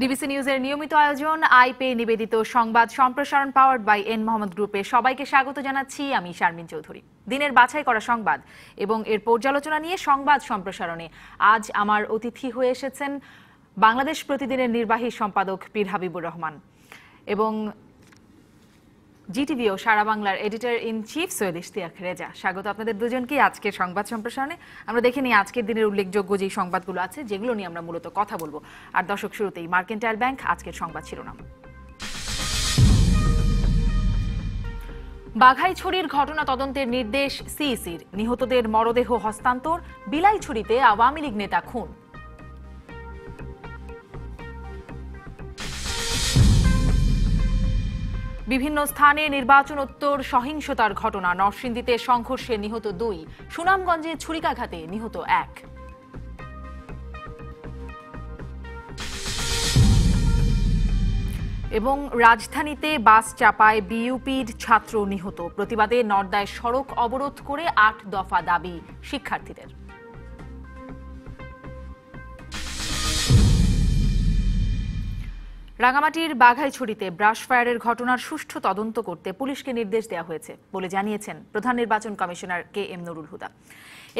DBC নিউজের নিয়মিত আয়োজন আইপে নিবেদিত সংবাদ সম্প্রসারণ পাওয়ার্ড বাই এন মোহাম্মদ গ্রুপে সবাইকে স্বাগত জানাচ্ছি। আমি শারমিন চৌধুরী। দিনের বাছাই করা সংবাদ এবং এর পর্যালোচনা নিয়ে সংবাদ সম্প্রসারণে আজ আমার অতিথি হয়ে এসেছেন বাংলাদেশ প্রতিদিনের নির্বাহী সম্পাদক পীর হাবিবুর রহমান এবং জিটিভি ও সারা বাংলার editor in chief Syed Ishtiaq Reza. স্বাগত আপনাদের দুজনকে আজকের সংবাদ সম্প্রসারণে। আমরা দেখে নিই আজকের দিনের উল্লেখযোগ্য যে সংবাদগুলো আছে, যেগুলো নিয়ে আমরা মূলত কথা বলবো। আর দর্শক, শুরুতেই মার্কেন্টাইল ব্যাংক আজকের সংবাদ শিরোনাম। বাঘাইছড়ির ঘটনা তদন্তের নির্দেশ সিইসির। নিহতদের মরদেহ হস্তান্তর। বিলাইছড়িতে আওয়ামী লীগ নেতা খুন। বিভিন্ন স্থানে নির্বাচনোত্তর সহিংসতার ঘটনা। নরসিংদীতে সংঘর্ষে নিহত 2। সুনামগঞ্জে ছুরিকাঘাতে নিহত 1। এবং রাজধানীতে বাস চাপায় বিইউপির ছাত্র নিহত। প্রতিবাদে নর্দায় সড়ক অবরোধ করে 8 দফা দাবি শিক্ষার্থীদের। রাঙামাটির বাঘাইছড়িতে ব্রাশ ফায়ারের ঘটনার সুষ্ঠু তদন্ত করতে পুলিশকে নির্দেশ দেওয়া হয়েছে বলে জানিয়েছেন প্রধান নির্বাচন কমিশনার KM নুরুল হুদা।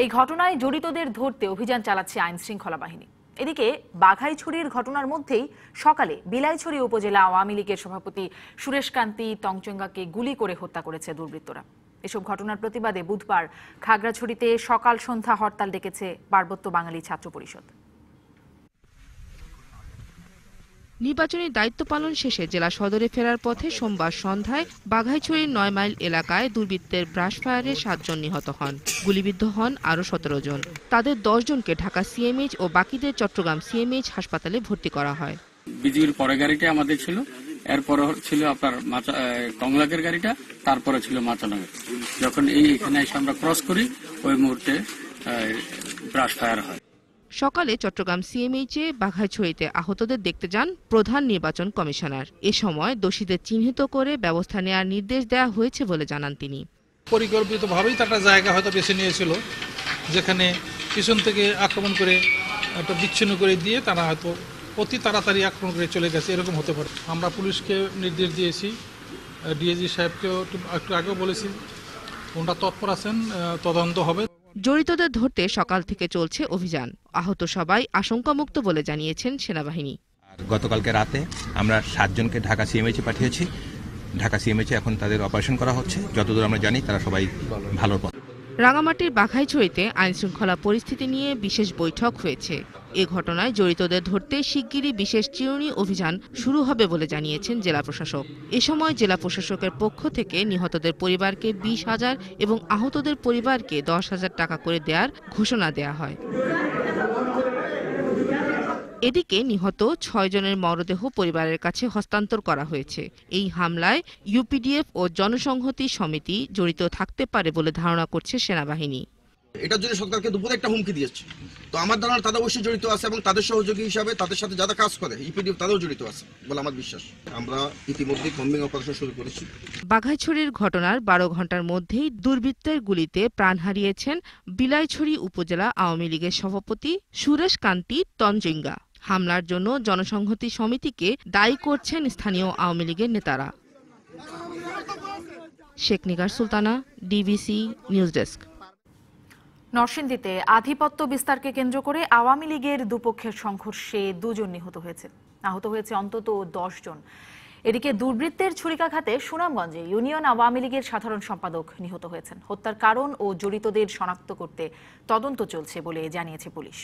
এই ঘটনায় জড়িতদের ধরতে অভিযান চালাচ্ছে আইন শৃঙ্খলা বাহিনী। এদিকে বাঘাইছড়ির ঘটনার মধ্যেই সকালে বিলাইছড়ি উপজেলা আওয়ামী লীগের সভাপতি সুরেশ কান্তি তংচঙ্গাকে গুলি করে হত্যা করেছে দুর্বৃত্তরা। এসব ঘটনার প্রতিবাদে বুধবার খাগড়াছড়িতে সকাল সন্ধ্যা হরতাল ডেকেছে পার্বত্য বাঙালি ছাত্র পরিষদ। নির্বাচনী দায়িত্ব পালন শেষে জেলা সদরে ফেরার পথে সোমবার সন্ধ্যায় বাঘাইছড়ির 9 মাইল এলাকায় দুর্বৃত্তের ব্রাশ ফায়ারে 7 জন নিহত হন। গুলিবিদ্ধ হন আরও 17 জন। তাদের 10 জনকে ঢাকা সিএমএইচ ও বাকিদের চট্টগ্রাম সিএমএইচ হাসপাতালে ভর্তি করা হয়। বিজিবির পরে গাড়িটা আমাদের ছিল, এরপরে ছিল আপনার কংলাকের গাড়িটা, তারপরে ছিল মাচানগর। যখন এখানে এসে আমরা ক্রস করি, ওই মুহূর্তে ব্রাশ ফায়ার হয়। সকালে চট্টগ্রাম সিএমএইচে বাঘাইছড়িতে আহতদের দেখতে যান প্রধান নির্বাচন কমিশনার। এ সময় দোষীদের চিহ্নিত করে ব্যবস্থা নেওয়ার নির্দেশ দেওয়া হয়েছে বলে জানান তিনি। পরিকল্পিতভাবেই তারা জায়গা হয়তো বেছে নিয়েছিল যেখানে পিছন থেকে আক্রমণ করে একটা বিচ্ছিন্ন করে দিয়ে তারা হয়তো অতি তাড়াতাড়ি আক্রমণ করে চলে গেছে, এরকম হতে পারে। আমরা পুলিশকে নির্দেশ দিয়েছি, ডিআইজি সাহেবকেও একটু আগেও বলেছি, ওনারা তৎপর আছেন, তদন্ত হবে। জড়িতদের ধরতে সকাল থেকে চলছে অভিযান। আহত সবাই আশঙ্কামুক্ত বলে জানিয়েছেন সেনাবাহিনী। গতকালকে রাতে আমরা 7 জনকে ঢাকা সিএমএইচে পাঠিয়েছি। ঢাকা সিএমএইচে এখন তাদের অপারেশন করা হচ্ছে। যতদূর আমরা জানি তারা সবাই ভালোর পথে। রাঙামাটির বাঘাইছড়িতে আইনশৃঙ্খলা পরিস্থিতি নিয়ে বিশেষ বৈঠক হয়েছে। এ ঘটনায় জড়িতদের ধরতে শিগগিরই বিশেষ চিরুনি অভিযান শুরু হবে বলে জানিয়েছেন জেলা প্রশাসক। এ সময় জেলা প্রশাসকের পক্ষ থেকে নিহতদের পরিবারকে 20,000 এবং আহতদের পরিবারকে 10,000 টাকা করে দেওয়ার ঘোষণা দেওয়া হয়। এদিকে নিহত 6 জনের মরদেহ পরিবারের কাছে হস্তান্তর করা হয়েছে। এই হামলায় ইউপিডিএফ ও জনসংহতি সমিতি জড়িত থাকতে পারে বলে ধারণা করছে সেনাবাহিনী। এটার জন্য সরকারকে দুপুরে একটা হুমকি দিয়েছে। তো আমার ধারণা তাদের অবশ্যই জড়িত আছে এবং তাদের সহযোগী হিসাবে তাদের সাথে যারা কাজ করে ইউপিডিএফ তারাও জড়িত আছে বলে আমার বিশ্বাস। আমরা ইতিমধ্যে কম্বিং অপারেশন শুরু করেছি। বাঘাইছড়ির ঘটনার 12 ঘন্টার মধ্যেই দুর্বৃত্তের গুলিতে প্রাণ হারিয়েছেন বিলাইছড়ি উপজেলা আওয়ামী লীগের সভাপতি সুরেশ কান্তি তঞ্জিঙ্গা। হামলার জন্য জনসংহতি সমিতিকে দায়ী করছেন স্থানীয় আওয়ামী লীগের নেতারা। Sheikh Nigar Sultana, DBC news desk. নরসিংদীতে আধিপত্য বিস্তারকে কেন্দ্র করে আওয়ামী লীগের দুপক্ষের সংঘর্ষে 2 জন নিহত হয়েছে। আহত হয়েছে অন্তত 10 জন। এদিকে দুর্বৃত্তের ছুরিকাঘাতে সুনামগঞ্জে ইউনিয়ন আওয়ামী লীগের সাধারণ সম্পাদক নিহত হয়েছেন। হত্যার কারণ ও জড়িতদের শনাক্ত করতে তদন্ত চলছে বলে জানিয়েছে পুলিশ।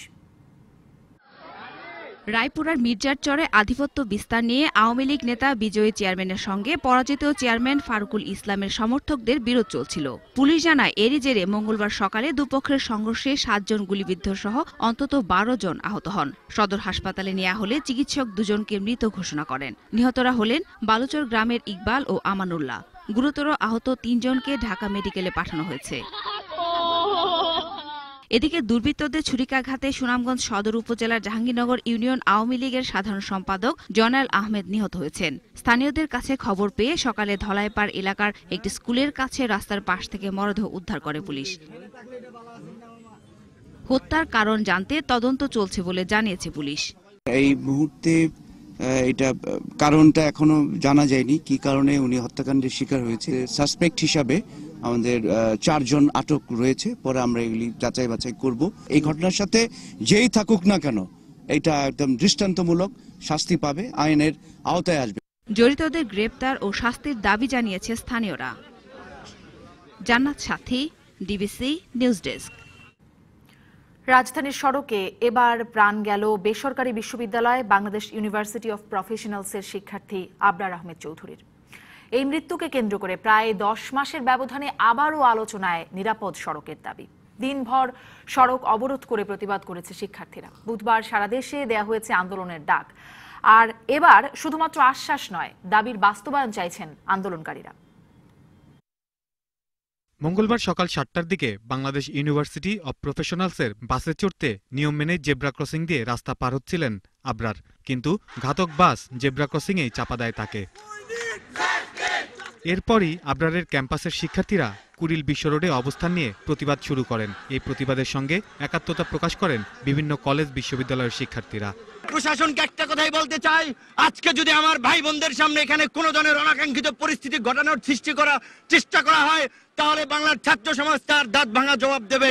রায়পুরার মির্জারচরে আধিপত্য বিস্তার নিয়ে আওয়ামী লীগ নেতা বিজয়ী চেয়ারম্যানের সঙ্গে পরাজিত চেয়ারম্যান ফারুকুল ইসলামের সমর্থকদের বিরোধ চলছিল। পুলিশ জানায় এরই জেরে মঙ্গলবার সকালে দুপক্ষের সংঘর্ষে 7 জন গুলিবিদ্ধ সহ অন্তত 12 জন আহত হন। সদর হাসপাতালে নেওয়া হলে চিকিৎসক 2 জনকে মৃত ঘোষণা করেন। নিহতরা হলেন বালুচর গ্রামের ইকবাল ও আমানুল্লাহ। গুরুতর আহত 3 জনকে ঢাকা মেডিকেলে পাঠানো হয়েছে। এদিকে দুর্বৃত্তদের ছুরিকাঘাতে সুনামগঞ্জ সদর উপজেলার জাহাঙ্গীরনগর ইউনিয়ন আওয়ামী লীগের সাধারণ সম্পাদক জয়নাল আহমেদ নিহত হয়েছেন। স্থানীয়দের কাছে খবর পেয়ে সকালে ধলাইপাড় এলাকার একটি স্কুলের কাছে রাস্তার পাশ থেকে মরদেহ উদ্ধার করে পুলিশ। হত্যার কারণ জানতে তদন্ত চলছে বলে জানিয়েছে পুলিশ। এই মুহূর্তে এটা কারণটা এখনো জানা যায়নি, কি কারণে উনি হত্যাকাণ্ডের শিকার হয়েছে। সাসপেক্ট হিসাবে আমাদের 4 জন আটক রয়েছে, পরে আমরা এগুলি যাচাই বাছাই করব। এই ঘটনার সাথে যেই থাকুক না কেন এটা একদম দৃষ্টান্তমূলক শাস্তি পাবে, আইনের আওতায় আসবে। জড়িতদের গ্রেপ্তার ও শাস্তির দাবি জানিয়েছে স্থানীয়রা। জান্নাত সাথী, ডিবিসি নিউজ ডেস্ক। রাজধানীর সড়কে এবার প্রাণ গেল বেসরকারি বিশ্ববিদ্যালয় বাংলাদেশ ইউনিভার্সিটি অফ প্রফেশনালসের শিক্ষার্থী আবরার আহমেদ চৌধুরীর। এই মৃত্যুকে কেন্দ্র করে প্রায় 10 মাসের ব্যবধানে আবারও আলোচনায় নিরাপদ সড়কের দাবি। দিনভর সড়ক অবরোধ করে প্রতিবাদ করেছে শিক্ষার্থীরা। বুধবার সারা দেশে দেয়া হয়েছে আন্দোলনের ডাক। আর এবার শুধুমাত্র আশ্বাস নয়, দাবির বাস্তবায়ন চাইছেন আন্দোলনকারীরা। মঙ্গলবার সকাল 7টার দিকে বাংলাদেশ ইউনিভার্সিটি অব প্রফেশনালসের বাসে চড়তে নিয়ম মেনে জেব্রা ক্রসিং দিয়ে রাস্তা পার হচ্ছিলেন আবরার, কিন্তু ঘাতক বাস জেব্রা ক্রসিংয়েই চাপা দেয় তাকে। এরপরই আবরারের ক্যাম্পাসের শিক্ষার্থীরা কুড়িল বিশ্ব রোডে অবস্থান নিয়ে প্রতিবাদ শুরু করেন। এই প্রতিবাদের সঙ্গে একাত্মতা প্রকাশ করেন বিভিন্ন কলেজ বিশ্ববিদ্যালয়ের শিক্ষার্থীরা। প্রশাসনকে একটা কথাই বলতে চাই, আজকে যদি আমার ভাই বোনদের সামনে এখানে কোনো ধরনের অনাকাঙ্ক্ষিত পরিস্থিতি ঘটানোর সৃষ্টি করার চেষ্টা করা হয়, তাহলে বাংলার ছাত্র সমাজ তার দাঁত ভাঙা জবাব দেবে।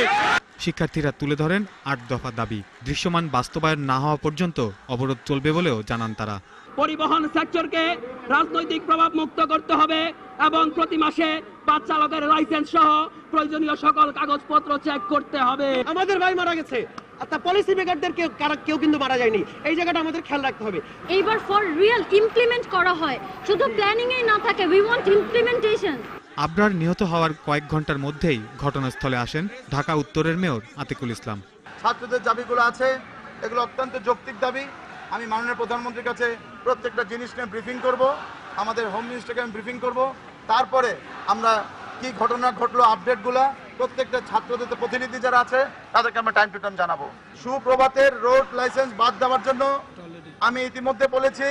শিক্ষার্থীরা তুলে ধরেন 8 দফা দাবি। দৃশ্যমান বাস্তবায়ন না হওয়া পর্যন্ত অবরোধ চলবে বলেও জানান তারা। পরিবহন সেক্টরকে রাজনৈতিক প্রভাব মুক্ত করতে হবে এবং প্রতি মাসে বাস চালকের লাইসেন্স সহ প্রয়োজনীয় সকল কাগজপত্র চেক করতে হবে। আমাদের ভাই মারা গেছে, পলিসি মেকারদের কেউ কিন্তু মারা যায়নি, এই জায়গাটা আমাদের খেয়াল রাখতে হবে। এইবার ফর রিয়েল ইমপ্লিমেন্ট করা হয়, শুধু প্ল্যানিং এ না থাকে, উই ওয়ান্ট ইমপ্লিমেন্টেশন। আবরার নিহত হওয়ার কয়েক ঘন্টার মধ্যেই ঘটনাস্থলে আসেন ঢাকা উত্তরের মেয়র আতিকুল ইসলাম। ছাত্রদের দাবিগুলো আছে, এগুলো অত্যন্ত যৌক্তিক দাবি। আমি মাননীয় প্রধানমন্ত্রীর কাছে প্রত্যেকটা জিনিস নিয়ে ব্রিফিং করব, আমাদের হোম মিনিস্টারকে আমি ব্রিফিং করব। তারপরে আমরা কি ঘটনা ঘটলো আপডেটগুলা প্রত্যেকটা ছাত্রদের প্রতিনিধি যারা আছে তাদেরকে আমরা টাইম টু টাইম জানাবো। সুপ্রভাতের রোড লাইসেন্স বাদ দেওয়ার জন্য আমি ইতিমধ্যে বলেছি।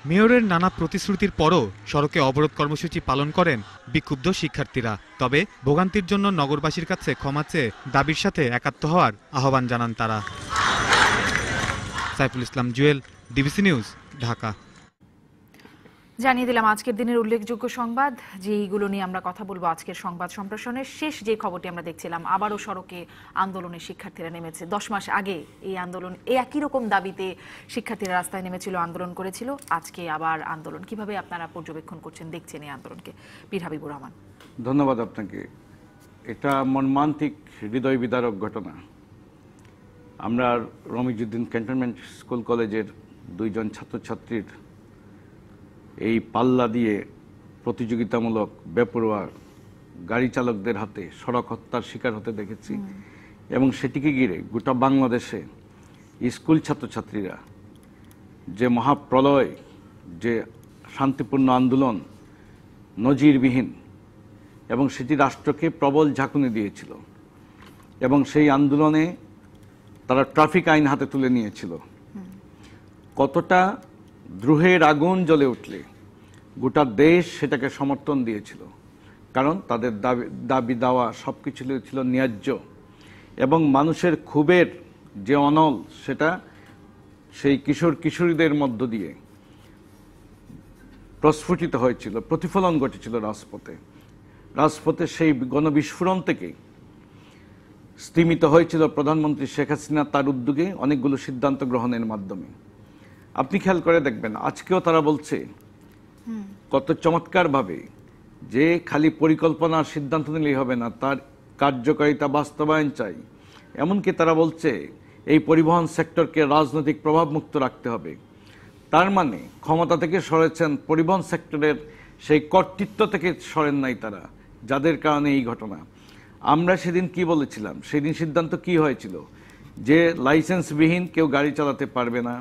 মেয়রের নানা প্রতিশ্রুতির পরও সড়কে অবরোধ কর্মসূচি পালন করেন বিক্ষুব্ধ শিক্ষার্থীরা। তবে ভোগান্তির জন্য নগরবাসীর কাছে ক্ষমা চেয়ে দাবির সাথে একাত্ম হওয়ার আহ্বান জানান তারা। Saiful Islam Jewel, DBC news, Dhaka. জানিয়ে দিলাম আজকের দিনের উল্লেখযোগ্য সংবাদ, যেইগুলো নিয়ে আমরা কথা বলবো আজকের সংবাদ সম্প্রসারণের শেষ যে খবরটি আমরা দেখছিলাম। আবারও সড়কে আন্দোলনের শিক্ষার্থীরা নেমেছে। 10 মাস আগে এই আন্দোলন একই রকম দাবিতে শিক্ষার্থীরা রাস্তায় নেমেছিল, আন্দোলন করেছিল। আজকে আবার আন্দোলন। কিভাবে আপনারা পর্যবেক্ষণ করছেন, দেখছেন এই আন্দোলনকে? পীর হাবিবুর রহমান। ধন্যবাদ আপনাকে। এটা মর্মান্তিক, হৃদয় বিদারক ঘটনা। আমরা রমিজউদ্দিন ক্যান্টনমেন্ট স্কুল কলেজের 2 জন ছাত্রছাত্রীর এই পাল্লা দিয়ে প্রতিযোগিতামূলক বেপরোয়া গাড়ি চালকদের হাতে সড়ক হত্যার শিকার হতে দেখেছি, এবং সেটিকে ঘিরে গোটা বাংলাদেশে স্কুল ছাত্রছাত্রীরা যে মহাপ্রলয়, যে শান্তিপূর্ণ আন্দোলন, নজিরবিহীন, এবং সেটি রাষ্ট্রকে প্রবল ঝাঁকুনি দিয়েছিল। এবং সেই আন্দোলনে তারা ট্রাফিক আইন হাতে তুলে নিয়েছিল। কতটা দ্রোহের আগুন জ্বলে উঠলে গোটা দেশ সেটাকে সমর্থন দিয়েছিল, কারণ তাদের দাবি দেওয়া সব কিছু ছিল ন্যায্য, এবং মানুষের ক্ষোভের যে অনল সেটা সেই কিশোর কিশোরীদের মধ্য দিয়ে প্রস্ফুটিত হয়েছিল, প্রতিফলন ঘটেছিল রাজপথে। সেই গণবিস্ফোরণ থেকে স্তিমিত হয়েছিল প্রধানমন্ত্রী শেখ হাসিনা তার উদ্যোগে অনেকগুলো সিদ্ধান্ত গ্রহণের মাধ্যমে। আপনি খেয়াল করে দেখবেন আজকেও তারা বলছে কত চমৎকারভাবে যে খালি পরিকল্পনার সিদ্ধান্ত নিলেই হবে না, তার কার্যকারিতা বাস্তবায়ন চাই। এমনকি তারা বলছে এই পরিবহন সেক্টরকে রাজনৈতিক প্রভাব মুক্ত রাখতে হবে। তার মানে ক্ষমতা থেকে সরেছেন, পরিবহন সেক্টরের সেই কর্তৃত্ব থেকে সরেন নাই তারা, যাদের কারণে এই ঘটনা। আমরা সেদিন কি বলেছিলাম? সেদিন সিদ্ধান্ত কি হয়েছিল? যে লাইসেন্সবিহীন কেউ গাড়ি চালাতে পারবে না,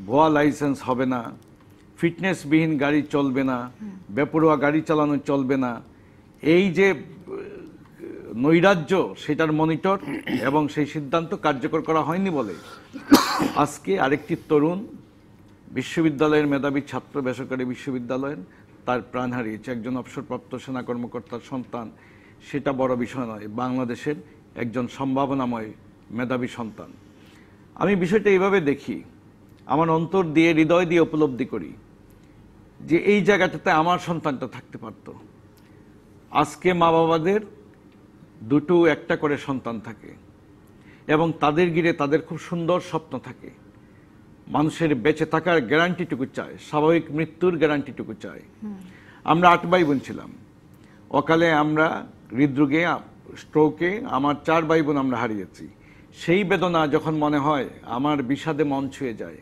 ভুয়া লাইসেন্স হবে না, ফিটনেসবিহীন গাড়ি চলবে না, বেপরোয়া গাড়ি চালানো চলবে না। এই যে নৈরাজ্য, সেটার মনিটর এবং সেই সিদ্ধান্ত কার্যকর করা হয়নি বলে আজকে আরেকটি তরুণ বিশ্ববিদ্যালয়ের মেধাবী ছাত্র, বেসরকারি বিশ্ববিদ্যালয়ের, তার প্রাণ হারিয়েছে। একজন অবসরপ্রাপ্ত সেনা কর্মকর্তার সন্তান, সেটা বড় বিষয় নয়, বাংলাদেশের একজন সম্ভাবনাময় মেধাবী সন্তান। আমি বিষয়টা এইভাবে দেখি আমার অন্তর দিয়ে হৃদয় দিয়ে উপলব্ধি করি যে এই জায়গাটাতে আমার সন্তানটা থাকতে পারত। আজকে মা বাবাদের দুটো একটা করে সন্তান থাকে এবং তাদের ঘিরে তাদের খুব সুন্দর স্বপ্ন থাকে। মানুষের বেঁচে থাকার গ্যারান্টিটুকু চায়, স্বাভাবিক মৃত্যুর গ্যারান্টিটুকু চায়। আমরা 8 ভাই বোন ছিলাম। অকালে আমরা হৃদরোগে, স্ট্রোকে আমার 4 ভাই বোন আমরা হারিয়েছি। সেই বেদনা যখন মনে হয় আমার বিষাদে মন ছুঁয়ে যায়।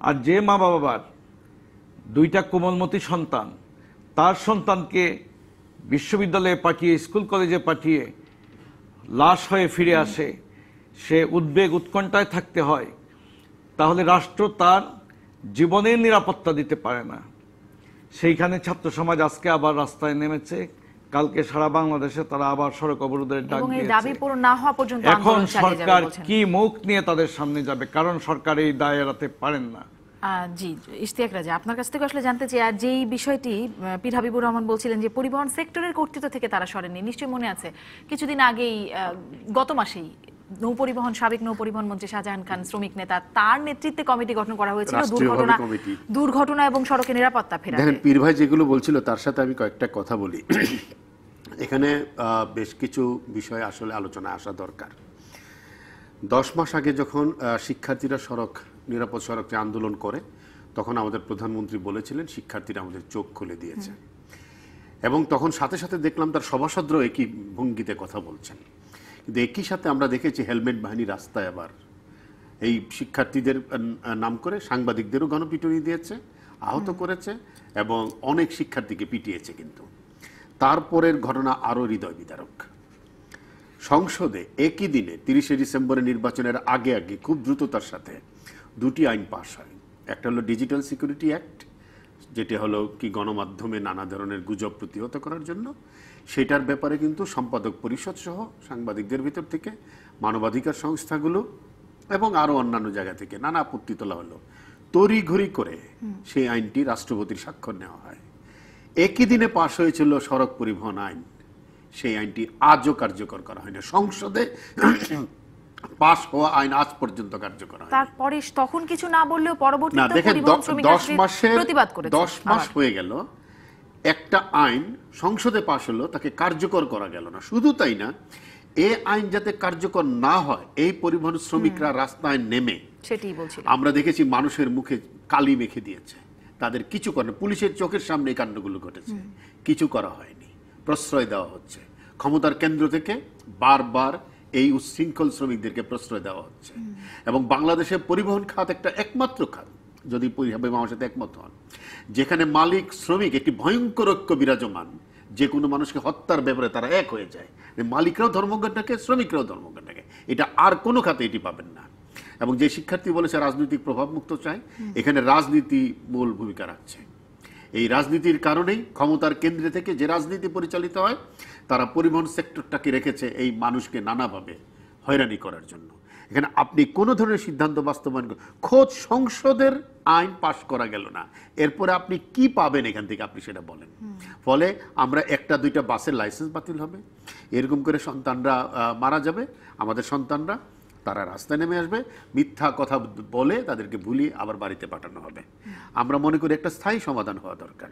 আর যে মা বাবার 2টা কোমলমতি সন্তান, তার সন্তানকে বিশ্ববিদ্যালয়ে পাঠিয়ে, স্কুল কলেজে পাঠিয়ে লাশ হয়ে ফিরে আসে, সে উদ্বেগ উৎকণ্ঠায় থাকতে হয়, তাহলে রাষ্ট্র তার জীবনের নিরাপত্তা দিতে পারে না। সেইখানে ছাত্র সমাজ আজকে আবার রাস্তায় নেমেছে। কালকে সারা বাংলাদেশে তারা আবার সড়ক অবরোধের ডাক এবং এই দিয়েছে। দাবি পূরণ না হওয়া পর্যন্ত এখন আন্দোলন চালিয়ে যাবে সরকার বলছেন। কি মুখ নিয়ে তাদের সামনে যাবে, কারণ সরকার এই দায় এড়াতে পারেন না। জি, ইশতিয়াক রাজা, আপনার কাছ থেকে আসলে জানতে চাই, আর যেই বিষয়টি পীর হাবিবুর রহমান বলছিলেন যে পরিবহন সেক্টরের কর্তৃত্ব থেকে তারা সরেননি, নিশ্চয়ই মনে আছে কিছুদিন আগেই গত মাসেই সাবেক নৌপরিবহন মন্ত্রী শাহজাহান খান, শ্রমিক নেতা, তার নেতৃত্বে কমিটি গঠন করা হয়েছিল দুর্ঘটনা এবং সড়কে নিরাপত্তা ফেরাতে। দেখেন পীর ভাই যেগুলো বলছিল তার সাথে আমি কয়েকটা কথা বলি। এখানে বেশ কিছু বিষয় আসলে আলোচনা আসা দরকার। 10 মাস আগে যখন শিক্ষার্থীরা নিরাপদ সড়কে আন্দোলন করে, তখন আমাদের প্রধানমন্ত্রী বলেছিলেন শিক্ষার্থীরা আমাদের চোখ খুলে দিয়েছে, এবং তখন সাথে সাথে দেখলাম তার সভাসদরাও একই ভঙ্গিতে কথা বলছেন। কিন্তু একই সাথে আমরা দেখেছি হেলমেট বাহিনী রাস্তায় আবার এই শিক্ষার্থীদের নাম করে সাংবাদিকদেরও গণপিটুনি দিয়েছে, আহত করেছে এবং অনেক শিক্ষার্থীকে পিটিয়েছে। কিন্তু তারপরের ঘটনা আরও হৃদয় বিদারক। সংসদে একই দিনে 30শে ডিসেম্বরের নির্বাচনের আগে খুব দ্রুততার সাথে 2টি আইন পাশ হয়। একটা হলো ডিজিটাল সিকিউরিটি অ্যাক্ট, যেটা হলো কি গণমাধ্যমে নানা ধরনের গুজব প্রতিহত করার জন্য। সেটার ব্যাপারে কিন্তু সম্পাদক পরিষদ সহ সাংবাদিকদের ভিতর থেকে, মানবাধিকার সংস্থাগুলো এবং আরও অন্যান্য জায়গা থেকে নানা আপত্তি তোলা হলো। তড়িঘড়ি করে সেই আইনটি রাষ্ট্রপতির স্বাক্ষর নেওয়া হয়। একই দিনে পাশ হয়েছিল সড়ক পরিবহন আইন, সেই আইনটি আজও কার্যকর করা হয়নি। সংসদে পাশ হওয়া আইন আজ পর্যন্ত কার্যকর হয়। তারপরে তখন কিছু না বললেও পরবর্তীতে না, দেখেন 10 মাস হয়ে গেল, একটা আইন সংসদে পাশ হলো, তাকে কার্যকর করা গেল না। শুধু তাই না, এই আইন যাতে কার্যকর না হয়, এই পরিবহন শ্রমিকরা রাস্তায় নেমে, সেটাই বলছিলাম, আমরা দেখেছি মানুষের মুখে কালি মেখে দিয়েছে। তাদের কিছু করে না, পুলিশের চোখের সামনে এই কাণ্ডগুলো ঘটেছে, কিছু করা হয়নি, প্রশ্রয় দেওয়া হচ্ছে। ক্ষমতার কেন্দ্র থেকে বারবার এই উচ্ছৃঙ্খল শ্রমিকদেরকে প্রশ্রয় দেওয়া হচ্ছে। এবং বাংলাদেশের পরিবহন খাত একটা একমাত্র খাত, যদি আমার সাথে একমত হন, যেখানে মালিক শ্রমিক একটি ভয়ঙ্কর ঐক্য বিরাজমান, যে কোনো মানুষকে হত্যার ব্যাপারে তারা এক হয়ে যায়। মালিকরাও ধর্মঘট ডাকে, শ্রমিকরাও ধর্মঘট ডাকে। এটা আর কোনো খাতে এটি পাবেন না। এবং যে শিক্ষার্থী বলেছে রাজনৈতিক প্রভাব মুক্ত চায়, এখানে রাজনীতি মূল ভূমিকা রাখছে। এই রাজনীতির কারণেই ক্ষমতার কেন্দ্রে থেকে যে রাজনীতি পরিচালিত হয়, তারা পরিবহন সেক্টরটাকে রেখেছে এই মানুষকে নানাভাবে হয়রানি করার জন্য। এখানে আপনি কোনো ধরনের সিদ্ধান্ত বাস্তবায়ন, খোদ সংসদের আইন পাশ করা গেল না, এরপরে আপনি কি পাবেন এখান থেকে, আপনি সেটা বলেন। ফলে আমরা 1-2টা বাসের লাইসেন্স বাতিল হবে, এরকম করে সন্তানরা মারা যাবে, আমাদের সন্তানরা তারা রাস্তায় নেমে আসবে, মিথ্যা কথা বলে তাদেরকে ভুলিয়ে আবার বাড়িতে পাঠানো হবে। আমরা মনে করি একটা স্থায়ী সমাধান হওয়া দরকার।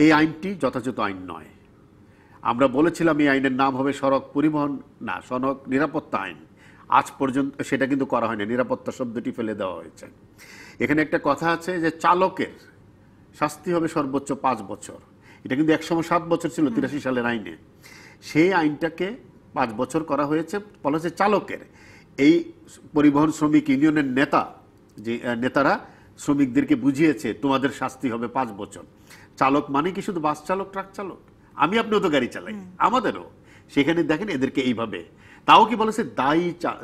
এই আইনটি যথাযথ আইন নয়। আমরা বলেছিলাম এই আইনের নাম হবে সড়ক পরিবহন না, সড়ক নিরাপত্তা আইন। আজ পর্যন্ত সেটা কিন্তু করা হয়নি, নিরাপত্তা শব্দটি ফেলে দেওয়া হয়েছে। এখানে একটা কথা আছে যে চালকের শাস্তি হবে সর্বোচ্চ 5 বছর। এটা কিন্তু একসময় 7 বছর ছিল 83 সালের আইনে। সেই আইনটাকে 5 বছর করা হয়েছে, বলা হচ্ছে চালকের। এই পরিবহন শ্রমিক ইউনিয়নের নেতারা শ্রমিকদেরকে বুঝিয়েছে তোমাদের শাস্তি হবে 5 বছর। চালক মানে কি শুধু বাস চালক, ট্রাক চালক? আমি আপনিও তো গাড়ি চালাই, আমাদেরও। সেখানে দেখেন এদেরকে এইভাবে, তাও কি বলেছে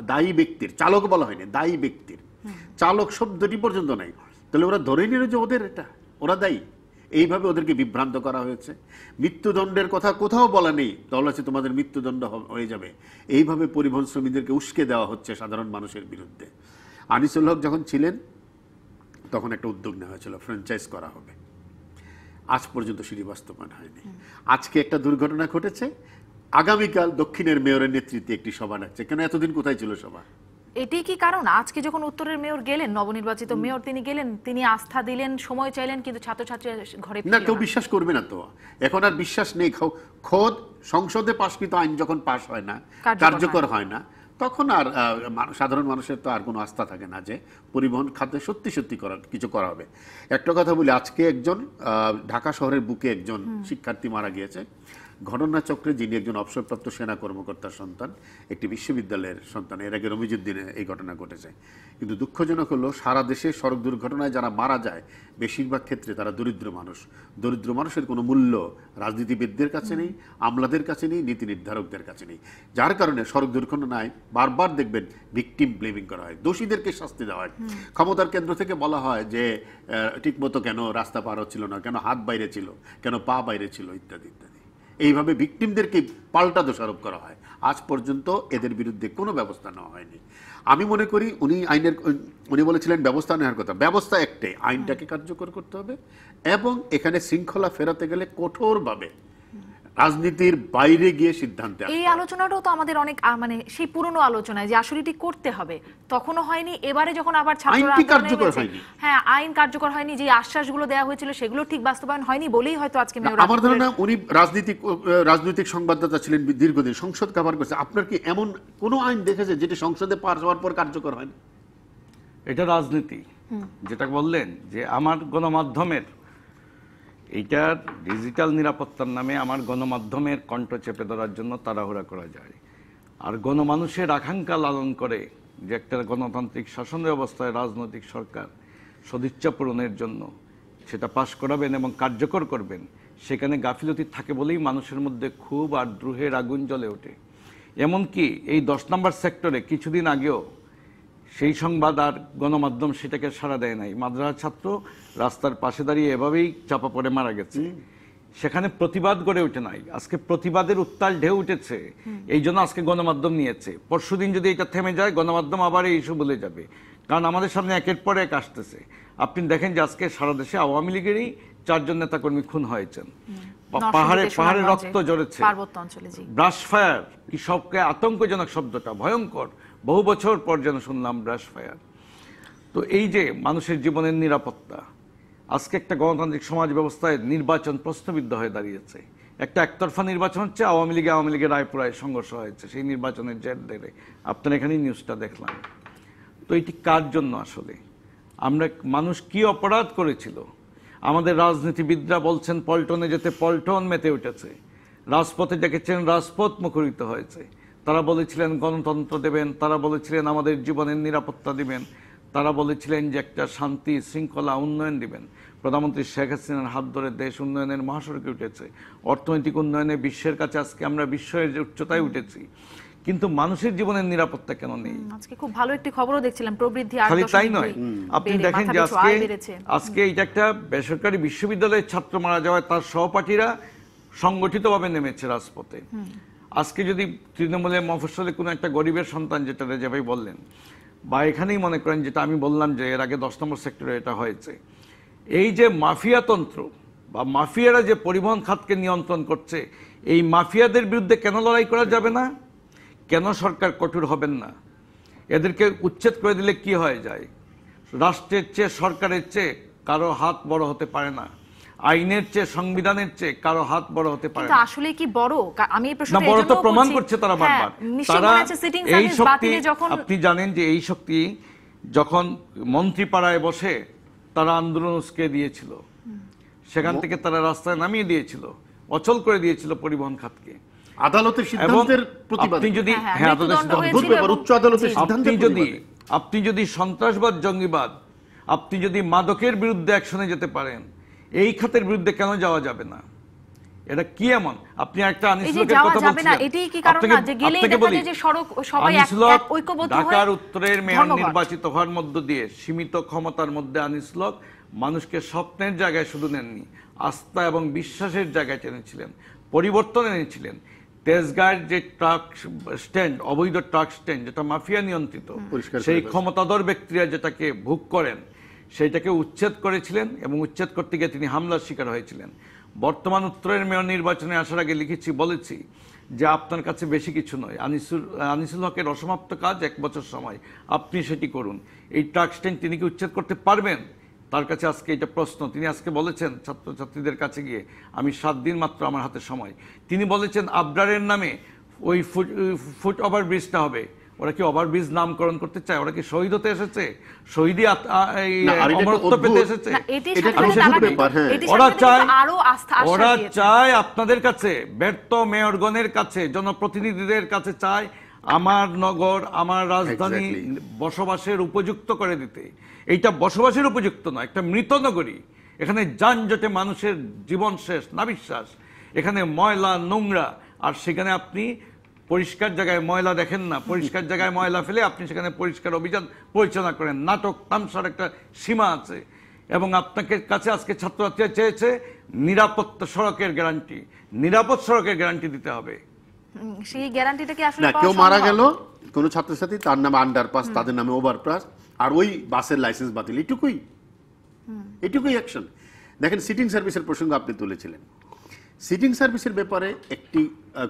দায়ী ব্যক্তির, চালক বলা হয়নি, দায়ী ব্যক্তির। চালক শব্দটি পর্যন্ত নাই। তাহলে ওরা ধরে নিল যে ওদের এটা, ওরা দায়ী। এইভাবে ওদেরকে বিভ্রান্ত করা হয়েছে। মৃত্যুদণ্ডের কথা কোথাও বলা নেই, তাহলে আছে তোমাদের মৃত্যুদণ্ড হয়ে যাবে। এইভাবে পরিবহন শ্রমিকদেরকে উস্কে দেওয়া হচ্ছে সাধারণ মানুষের বিরুদ্ধে। আনিসুল হক যখন ছিলেন তখন একটা উদ্যোগ নেওয়া হয়েছিল, ফ্র্যাঞ্চাইজ করা হবে। আজ পর্যন্ত সেটি বাস্তবায়ন হয়নি। আজকে একটা দুর্ঘটনা ঘটেছে, আগামীকাল দক্ষিণের মেয়রের নেতৃত্বে একটি সভা ডাকছে। কেন এতদিন কোথায় ছিল সভা? এটি কি কারণ আজকে যখন উত্তরের মেয়র গেলেন, নবনির্বাচিত মেয়র তিনি গেলেন, তিনি আস্থা দিলেন, সময় চাইলেন, কিন্তু ছাত্রছাত্রী ঘরে না, কেউ বিশ্বাস করবে না তো। এখন আর বিশ্বাস নেই। খোদ সংসদে পাশকৃত আইন যখন পাশ হয় না, কার্যকর হয় না, তখন আর সাধারণ মানুষের তো আর কোনো আস্থা থাকে না যে পরিবহন খাতে সত্যি সত্যি কিছু করা হবে। একটা কথা বলি, আজকে একজন ঢাকা শহরের বুকে একজন শিক্ষার্থী মারা গিয়েছে। ঘটনাচক্রে যিনি একজন অবসরপ্রাপ্ত সেনা কর্মকর্তার সন্তান, একটি বিশ্ববিদ্যালয়ের সন্তান। এর আগে রমিজুদ্দিনে এই ঘটনা ঘটেছে। কিন্তু দুঃখজনক হলো, সারা দেশে সড়ক দুর্ঘটনায় যারা মারা যায় বেশিরভাগ ক্ষেত্রে তারা দরিদ্র মানুষ। দরিদ্র মানুষের কোনো মূল্য রাজনীতিবিদদের কাছে নেই, আমলাদের কাছে নেই, নীতি নির্ধারকদের কাছে নেই। যার কারণে সড়ক দুর্ঘটনায় বারবার দেখবেন ভিকটিম ব্লেমিং করা হয়, দোষীদেরকে শাস্তি দেওয়া হয়। ক্ষমতার কেন্দ্র থেকে বলা হয় যে ঠিকমতো কেন রাস্তা পার হচ্ছিল না, কেন হাত বাইরে ছিল, কেন পা বাইরে ছিল, ইত্যাদি ইত্যাদি। এইভাবে ভিকটিমদেরকে পাল্টা দোষারোপ করা হয়। আজ পর্যন্ত এদের বিরুদ্ধে কোনো ব্যবস্থা নেওয়া হয়নি। আমি মনে করি উনি বলেছিলেন ব্যবস্থা নেওয়ার কথা। ব্যবস্থা একটাই, আইনটাকে কার্যকর করতে হবে এবং এখানে শৃঙ্খলা ফেরাতে গেলে কঠোরভাবে রাজনীতির বাইরে গিয়ে সিদ্ধান্তে আসতে হবে। এই আলোচনাটাও তো আমাদের অনেক মানে সেই পুরনো আলোচনায় যে আসলে এটি করতে হবে, তখনও হয়নি। এবারে যখন আবার ছাত্ররা কার্যকর হয়নি, হ্যাঁ আইন কার্যকর হয়নি, যে আশ্বাসগুলো দেওয়া হয়েছিল সেগুলো ঠিক বাস্তবায়ন হয়নি বলেই হয়তো আজকে আমার ধারণা উনি রাজনৈতিক সংবাদদাতা ছিলেন দীর্ঘদিন, সংসদ কভার করছে। আপনার কি এমন কোন আইন দেখেছে যেটি সংসদে পাস হওয়ার পর কার্যকর হয়নি? এটা রাজনীতি, যেটা বললেন যে আমার গণমাধ্যমের এইটার ডিজিটাল নিরাপত্তার নামে আমার গণমাধ্যমের কণ্ঠ চেপে ধরার জন্য তাড়াহুড়া করা যায়। আর গণমানুষের আকাঙ্ক্ষা লালন করে যে একটা গণতান্ত্রিক শাসন ব্যবস্থায় রাজনৈতিক সরকার সদিচ্ছা পূরণের জন্য সেটা পাশ করাবেন এবং কার্যকর করবেন, সেখানে গাফিলতি থাকে বলেই মানুষের মধ্যে খুব আর দ্রোহের আগুন জ্বলে ওঠে। এমনকি এই 10 নম্বর সেক্টরে কিছুদিন আগেও সেই সংবাদ আর গণমাধ্যম সেটাকে সাড়া দেয় নাই। মাদ্রাসা ছাত্র রাস্তার পাশে দাঁড়িয়ে এভাবেই চাপা পড়ে মারা গেছে, সেখানে প্রতিবাদ গড়ে ওঠে নাই। আজকে প্রতিবাদের উত্তাল ঢেউ উঠেছে, এই জন্য আজকে গণমাধ্যম নিয়েছে। পরশুদিন যদি এটা থেমে যায়, গণমাধ্যম আবার এই ইস্যু বলে যাবে, কারণ আমাদের সামনে একের পর এক আসতেছে। আপনি দেখেন যে আজকে সারা দেশে আওয়ামী লীগেরই 4 জন নেতাকর্মী খুন হয়েছেন, পাহাড়ে পাহাড়ে রক্ত ঝরেছে, ব্রাশ ফায়ার, কি সবকে আতঙ্কজনক শব্দটা ভয়ঙ্কর, বহু বছর পর যেন শুনলাম ব্রাশ ফায়ার। তো এই যে মানুষের জীবনের নিরাপত্তা, আজকে একটা গণতান্ত্রিক সমাজ ব্যবস্থায় নির্বাচন প্রশ্নবিদ্ধ হয়ে দাঁড়িয়েছে। একটা একতরফা নির্বাচন হচ্ছে, আওয়ামী লীগের রায়পুরায় সংঘর্ষ হয়েছে, সেই নির্বাচনের জের ধরে আপনার এখানেই নিউজটা দেখলাম। তো এটি কার জন্য আসলে? আমরা মানুষ কি অপরাধ করেছিল? আমাদের রাজনীতিবিদরা বলছেন পল্টনে যেতে পল্টন মেতে উঠেছে, রাজপথে ডেকেছেন রাজপথ মুখরিত হয়েছে। তারা বলেছিলেন গণতন্ত্র দেবেন, তারা বলেছিলেন আমাদের জীবনের নিরাপত্তা দিবেন, তারা বলেছিলেন যে একটা শান্তি শৃঙ্খলা উন্নয়ন দিবেন। প্রধানমন্ত্রী শেখ হাসিনার হাত ধরে দেশ উন্নয়নের মহাসড়কে উঠেছে, অর্থনৈতিক উন্নয়নে বিশ্বের কাছে আজকে আমরা বিশ্বের উচ্চতায় উঠেছি। কিন্তু মানুষের জীবনের নিরাপত্তা কেন নেই? আজকে খুব ভালো একটি খবরও দেখছিলাম, প্রবৃদ্ধি খালি তাই নয়, আপনি দেখেন যে আজকে এটা একটা বেসরকারি বিশ্ববিদ্যালয়ের ছাত্র মারা যাওয়ায় তার সহপাঠীরা সংগঠিতভাবে নেমেছে রাজপথে। আজকে যদি তৃণমূলের মফস্বলে কোনো একটা গরিবের সন্তান, যেটা রেজা ভাই বললেন, বা এখানেই মনে করেন যেটা আমি বললাম যে এর আগে 10 নম্বর সেক্টরে এটা হয়েছে, এই যে মাফিয়াতন্ত্র বা মাফিয়ারা যে পরিবহন খাতকে নিয়ন্ত্রণ করছে, এই মাফিয়াদের বিরুদ্ধে কেন লড়াই করা যাবে না? কেন সরকার কঠোর হবেন না? এদেরকে উচ্ছেদ করে দিলে কি হয়ে যায়? রাষ্ট্রের চেয়ে সরকারের চেয়ে কারো হাত বড় হতে পারে না, আইনের চেয়ে সংবিধানের চেয়ে কারো হাত বড় হতে পারে না। আসলে কি বড়? আমি এই প্রশ্নটা না, বড় তো প্রমাণ করছে তারা বারবার। তারা এই শক্তি, আপনি জানেন যে এই শক্তি যখন মন্ত্রীপাড়ায় বসে তারা আন্দোলন উস্কে দিয়েছিল, সেখান থেকে তারা রাস্তায় নামিয়ে দিয়েছিল, অচল করে দিয়েছিল পরিবহন খাতকে। আদালতের সিদ্ধান্তের প্রতিবাদ, আপনি যদি আপনি যদি সন্ত্রাসবাদ জঙ্গিবাদ, আপনি যদি মাদকের বিরুদ্ধে অ্যাকশনে যেতে পারেন, এই খাতের বিরুদ্ধে কেন যাওয়া যাবে না? এটা কি এমন? আপনি একটা আনিসুলের কথা বলছিলেন, এটাই কি কারণ না যে গেলেই দেখা যায় যে সড়ক সবাই এক ঐক্যবদ্ধ হয়ে ঢাকার উত্তরের মেয়র নির্বাচিত হওয়ার মধ্য দিয়ে সীমিত ক্ষমতার মধ্যে আনিসুলক মানুষকে স্বপ্নের জায়গায় শুধু নেননি, আস্থা এবং বিশ্বাসের জায়গায় টেনেছিলেন, পরিবর্তন এনেছিলেন। তেজগাঁয়ের যে ট্রাক স্ট্যান্ড, অবৈধ ট্রাক স্ট্যান্ড, যেটা মাফিয়া নিয়ন্ত্রিত, সেই ক্ষমতাধর ব্যক্তিরা যেটাকে ভোগ করেন, সেইটাকে উচ্ছেদ করেছিলেন এবং উচ্ছেদ করতে গিয়ে তিনি হামলার শিকার হয়েছিলেন। বর্তমান উত্তরের মেয়র নির্বাচনে আসার আগে লিখেছি, বলেছি যে আপনার কাছে বেশি কিছু নয়, আনিসুল হকের অসমাপ্ত কাজ 1 বছর সময়, আপনি সেটি করুন। এই ট্রাক স্ট্যান্ড তিনি কি উচ্ছেদ করতে পারবেন? তার কাছে আজকে এটা প্রশ্ন। তিনি আজকে বলেছেন ছাত্রছাত্রীদের কাছে গিয়ে, আমি 7 দিন মাত্র আমার হাতে সময়। তিনি বলেছেন আবরারের নামে ওই ফুট ওভারব্রিজটা হবে। ওরা কি ওভারব্রিজ নামকরণ করতে চায়? ওরা কি শহীদ হতে এসেছে? শহীদই অমরত্ব পেতে এসেছে? ওরা চায় আপনাদের কাছে, ব্যর্থ মেয়রগণের কাছে, জনপ্রতিনিধিদের কাছে চায় আমার নগর, আমার রাজধানী বসবাসের উপযুক্ত করে দিতে। এইটা বসবাসের উপযুক্ত নয়, একটা মৃত নগরী। এখানে যানজটে মানুষের জীবন শেষ, নাবিশ্বাস। এখানে ময়লা নোংরা, আর সেখানে আপনি পরিষ্কার জায়গায় ময়লা দেখেন না, পরিষ্কার জায়গায় ময়লা ফেলে আপনি সেখানে পরিষ্কার অভিযান পরিচালনা করেন। নাটক তামসার একটা সীমা আছে। এবং আপনাকে কাছে আজকে ছাত্রছাত্রীরা চেয়েছে নিরাপত্তা সড়কের গ্যারান্টি, নিরাপদ সড়কের গ্যারান্টি দিতে হবে। সেই গ্যারান্টিটা কি আসলে না, কেউ মারা গেল কোন ছাত্রছাত্রী, তার নামে আন্ডারপাস, তাদের নামে ওভারপাস, আর ওই বাসের লাইসেন্স বাতিল, এটুকুই অ্যাকশন। দেখেন, সিটিং সার্ভিসের প্রসঙ্গ আপনি তুলেছিলেন। সিটিং সার্ভিসের ব্যাপারে একটি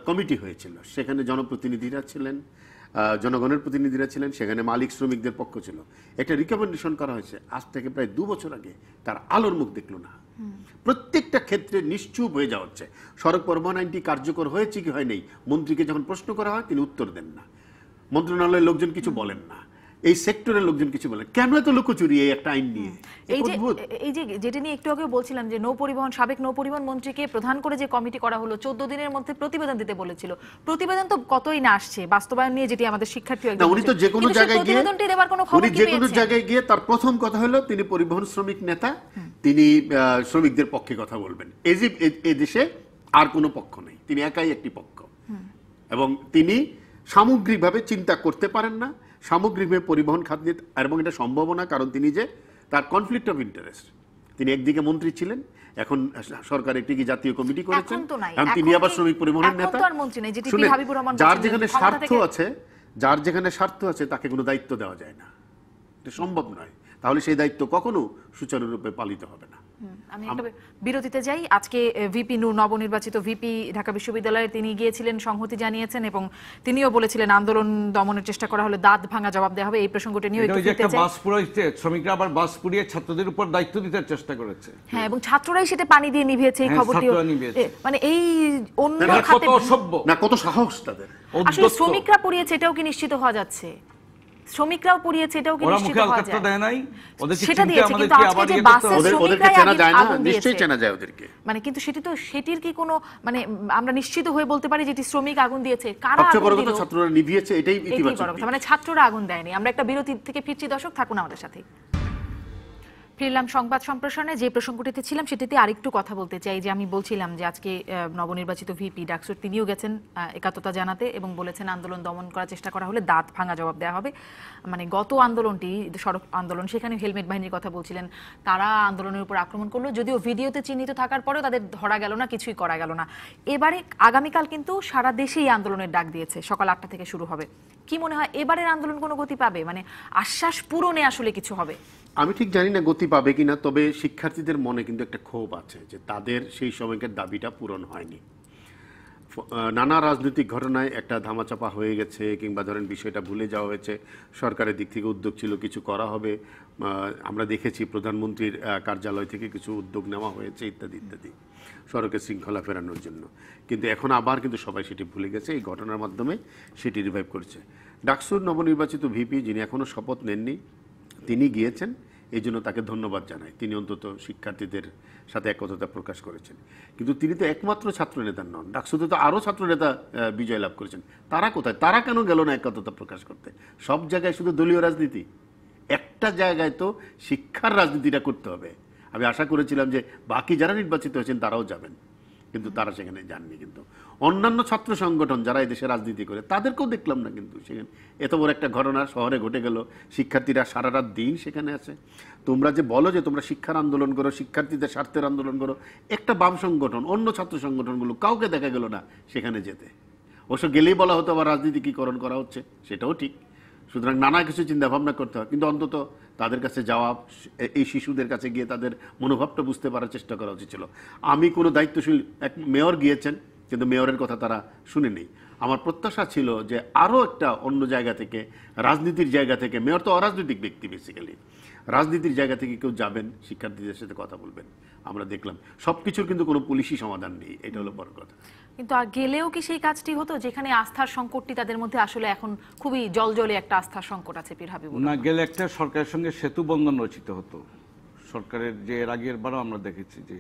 কমিটি হয়েছিল, সেখানে জনপ্রতিনিধিরা ছিলেন, জনগণের প্রতিনিধিরা ছিলেন, সেখানে মালিক শ্রমিকদের পক্ষ ছিল। একটা রিকমেন্ডেশন করা হয়েছে, আজ থেকে প্রায় 2 বছর আগে তার আলোর মুখ দেখলো না। প্রত্যেকটা ক্ষেত্রে নিশ্চুপ হয়ে যাওয়া হচ্ছে। সড়ক পরিবহন আইনটি কার্যকর হয়েছে কি হয় নাই, মন্ত্রীকে যখন প্রশ্ন করা হয় তিনি উত্তর দেন না, মন্ত্রণালয়ের লোকজন কিছু বলেন না, এই সেক্টরের লোকজন কিছু বলেন। কেন এত লুকোচুরি এই একটা আইন নিয়ে? এই যে যেটা নিয়ে একটু আগে বলছিলাম যে সাবেক নৌপরিবহন মন্ত্রীকে প্রধান করে যে কমিটি করা হলো, 14 দিনের মধ্যে প্রতিবেদন দিতে বলেছিল। প্রতিবেদন তো কতই না আসছে, বাস্তবায়ন নিয়ে যেটি আমাদের শিক্ষার্থী একদম, উনি তো যে কোনো জায়গায় গিয়ে তার প্রথম কথা হলো তিনি পরিবহন শ্রমিক নেতা, তিনি শ্রমিকদের পক্ষে কথা বলবেন। এই দেশে আর কোনো পক্ষ নেই, তিনি একাই একটি পক্ষ। এবং তিনি সামগ্রিকভাবে চিন্তা করতে পারেন না, সামগ্রিকভাবে পরিবহন খাত নিয়ে, এবং এটা সম্ভব না, কারণ তিনি যে তার কনফ্লিক্ট অফ ইন্টারেস্ট। তিনি একদিকে মন্ত্রী ছিলেন, এখন সরকার একটি জাতীয় কমিটি করেছেন, এবং তিনি আবার শ্রমিক পরিবহনের নেতা। যার যেখানে স্বার্থ আছে তাকে কোনো দায়িত্ব দেওয়া যায় না, এটা সম্ভব নয়। তাহলে সেই দায়িত্ব কখনো সুচারুরূপে পালিত হবে না। আমি একটা বিরতিতে যাই। আজকে ভিপি নূর, নবনির্বাচিত ভিপি ঢাকা বিশ্ববিদ্যালয়ে তিনি গিয়েছিলেন, সংহতি জানিয়েছেন, এবং তিনিও বলেছিলেন আন্দোলন দমনের চেষ্টা করা হলে দাঁত ভাঙা জবাব দেওয়া হবে। এই প্রসঙ্গটি নিয়ে একটু ফিরতে চাই। বাস পুরাইতে শ্রমিকরা আবার বাস পুড়িয়ে ছাত্রদের উপর দায়িত্ব দিতে চেষ্টা করেছে। হ্যাঁ, এবং ছাত্ররাই সেটা পানি দিয়ে নিভিয়েছে। এই খবরটি মানে এই অন্য খাতে কত সাহস তাদের। আসলে শ্রমিকরা পুড়িয়েছে এটাও কি নিশ্চিত হওয়া যাচ্ছে? শ্রমিকরাও পুড়িয়েছে এটাও কি নিশ্চিত হওয়া যায়? সেটা দিয়েছে, কিন্তু আজকে যে বাসের শ্রমিকরাই আগুন নিশ্চয়ই চেনা যায় ওদেরকে। মানে কিন্তু সেটির কি কোনো মানে আমরা নিশ্চিত হয়ে বলতে পারি যেটি শ্রমিক আগুন দিয়েছে? কারা আগুন দিল? ছাত্ররা নিভিয়েছে, এটাই ইতিবাচক। মানে ছাত্ররা আগুন দেয়নি। আমরা একটা বিরতি থেকে ফিরছি, দর্শক থাকুন আমাদের সাথে। ফিরলাম সংবাদ সম্প্রসারণে। যে প্রসঙ্গটিতে ছিলাম সেটিতে আরেকটু কথা বলতে চাই। যে আমি বলছিলাম যে আজকে নবনির্বাচিত ভিপি ডাকসুর তিনিও গেছেন একাত্মতা জানাতে, এবং বলেছেন আন্দোলন দমন করার চেষ্টা করা হলে দাঁত ভাঙা জবাব দেওয়া হবে। মানে গত আন্দোলনটি সড়ক আন্দোলন, সেখানে হেলমেট বাহিনীর কথা বলছিলেন, তারা আন্দোলনের উপর আক্রমণ করলো, যদিও ভিডিওতে চিহ্নিত থাকার পরেও তাদের ধরা গেল না, কিছুই করা গেল না। এবারে আগামীকাল কিন্তু সারা দেশেই আন্দোলনের ডাক দিয়েছে, সকাল 8টা থেকে শুরু হবে। কি মনে হয় এবারের আন্দোলন কোনো গতি পাবে? মানে আশ্বাস পূরণে আসলে কিছু হবে? আমি ঠিক জানি না গতি পাবে কিনা, তবে শিক্ষার্থীদের মনে কিন্তু একটা ক্ষোভ আছে যে তাদের সেই সময়কার দাবিটা পূরণ হয়নি। নানা রাজনৈতিক ঘটনায় একটা ধামাচাপা হয়ে গেছে, কিংবা ধরেন বিষয়টা ভুলে যাওয়া হয়েছে। সরকারের দিক থেকে উদ্যোগ ছিল কিছু করা হবে, আমরা দেখেছি প্রধানমন্ত্রীর কার্যালয় থেকে কিছু উদ্যোগ নেওয়া হয়েছে ইত্যাদি ইত্যাদি, সড়কের শৃঙ্খলা ফেরানোর জন্য। কিন্তু এখন আবার কিন্তু সবাই সেটি ভুলে গেছে, এই ঘটনার মাধ্যমে সেটি রিভাইভ করেছে। ডাকসুর নবনির্বাচিত ভিপি, যিনি এখনও শপথ নেননি, তিনি গিয়েছেন, এই জন্য তাকে ধন্যবাদ জানাই। তিনি অন্তত শিক্ষার্থীদের সাথে একতা প্রকাশ করেছেন। কিন্তু তিনি তো একমাত্র ছাত্র নেতা নন, ডাকসুতে তো আরও ছাত্র নেতা বিজয় লাভ করেছেন। তারা কোথায়? তারা কেন গেল না একতা প্রকাশ করতে? সব জায়গায় শুধু দলীয় রাজনীতি, একটা জায়গায় তো শিক্ষার রাজনীতিটা করতে হবে। আমি আশা করেছিলাম যে বাকি যারা নির্বাচিত হয়েছেন তারাও যাবেন, কিন্তু তারা সেখানে যাননি। কিন্তু অন্যান্য ছাত্র সংগঠন যারা এদেশে রাজনীতি করে তাদেরকেও দেখলাম না। কিন্তু সেখানে এত বড় একটা ঘটনা শহরে ঘটে গেল, শিক্ষার্থীরা সারা রাত দিন সেখানে আছে। তোমরা যে বলো যে তোমরা শিক্ষার আন্দোলন করো, শিক্ষার্থীদের স্বার্থের আন্দোলন করো, একটা বাম সংগঠন, অন্য ছাত্র সংগঠনগুলো কাউকে দেখা গেল না সেখানে যেতে। অবশ্য গেলেই বলা হতো আবার রাজনীতিকীকরণ করা হচ্ছে, সেটাও ঠিক। সুতরাং নানা কিছু চিন্তা ভাবনা করতে হয়, কিন্তু অন্তত তাদের কাছে যাওয়া, এই শিশুদের কাছে গিয়ে তাদের মনোভাবটা বুঝতে পারার চেষ্টা করা উচিত ছিল। আমি কোনো দায়িত্বশীল এক মেয়র গিয়েছেন, কিন্তু মেয়রের কথা তারা শুনেনি। আমার প্রত্যাশা ছিল যে আরও একটা অন্য জায়গা থেকে, রাজনীতির জায়গা থেকে, মেয়র তো অরাজনৈতিক ব্যক্তি বেসিক্যালি, রাজনীতির জায়গা থেকে কেউ যাবেন, শিক্ষার্থীদের সাথে কথা বলবেন। আমরা দেখলাম সবকিছুর কিন্তু কোনো পুলিশি সমাধান নেই, এটা হলো বড় কথা। কিন্তু গেলেও কি সেই কাজটি হতো, যেখানে আস্থার সংকটটি তাদের মধ্যে আসলে এখন খুবই জলজলে একটা আস্থার সংকট আছে? পীর হাবিবুর না, গেলে একটা সরকারের সঙ্গে সেতু বন্ধন রচিত হতো। সরকারের যে এর আগের বারও আমরা দেখেছি যে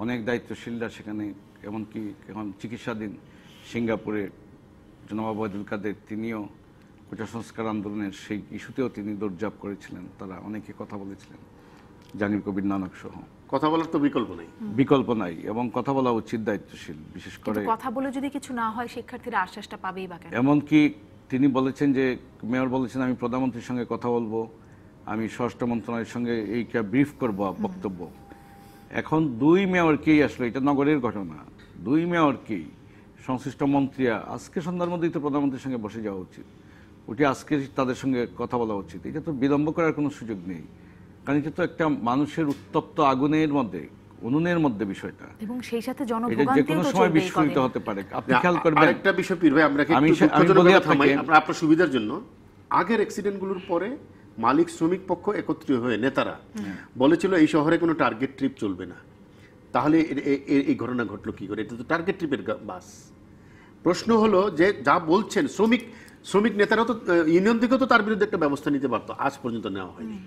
অনেক দায়িত্বশীলরা সেখানে, এমনকি এখন চিকিৎসাধীন সিঙ্গাপুরে জনাব ওবায়দুল কাদের, তিনিও কোটা সংস্কার আন্দোলনের সেই ইস্যুতেও তিনি দৌড়ঝাঁপ করেছিলেন। তারা অনেকে কথা বলেছিলেন, জাহাঙ্গীর কবির নানক সহ। কথা বলার তো বিকল্প নাই এবং কথা বলা উচিত দায়িত্বশীল, বিশেষ করে কথা বলে যদি কিছু না হয় শিক্ষার্থীরা আশ্বাসটা পাবেই বা কেন? এমনকি তিনি বলেছেন যে, মেয়র বলেছেন আমি প্রধানমন্ত্রীর সঙ্গে কথা বলবো, আমি স্বরাষ্ট্র মন্ত্রণালয়ের সঙ্গে এইটা ব্রিফ করব বক্তব্য। এখন দুই মেয়রকেই, আসলে এটা নগরের ঘটনা, দুই মেয়রকেই সংশ্লিষ্ট মন্ত্রীরা আজকে সন্ধ্যার মধ্যেই তো প্রধানমন্ত্রীর সঙ্গে বসে যাওয়া উচিত, ওটি আজকে তাদের সঙ্গে কথা বলা উচিত। এটা তো বিলম্ব করার কোনো সুযোগ নেই, কারণ এটা তো একটা মানুষের উত্তপ্ত আগুনের মধ্যে, উনুনের মধ্যে বিষয়টা, এবং সেই সাথে এটা যে কোনো সময় বিস্ফোরিত হতে পারে। আপনি খেয়াল করবেন আরেকটা বিষয় পীর ভাই, আমরা আপনার সুবিধার জন্য, আগের অ্যাক্সিডেন্টগুলোর পরে মালিক শ্রমিক পক্ষ একত্রিত হয়ে নেতারা বলেছিল এই শহরে কোনো টার্গেট ট্রিপ চলবে না। তাহলে এই ঘটনা ঘটলো কি করে? এটা তো টার্গেট ট্রিপের বাস। প্রশ্ন হলো যে যা বলছেন শ্রমিক নেতারা তো, ইউনিয়ন থেকেও তো তার বিরুদ্ধে একটা ব্যবস্থা নিতে পারতো, আজ পর্যন্ত নেওয়া হয়নি।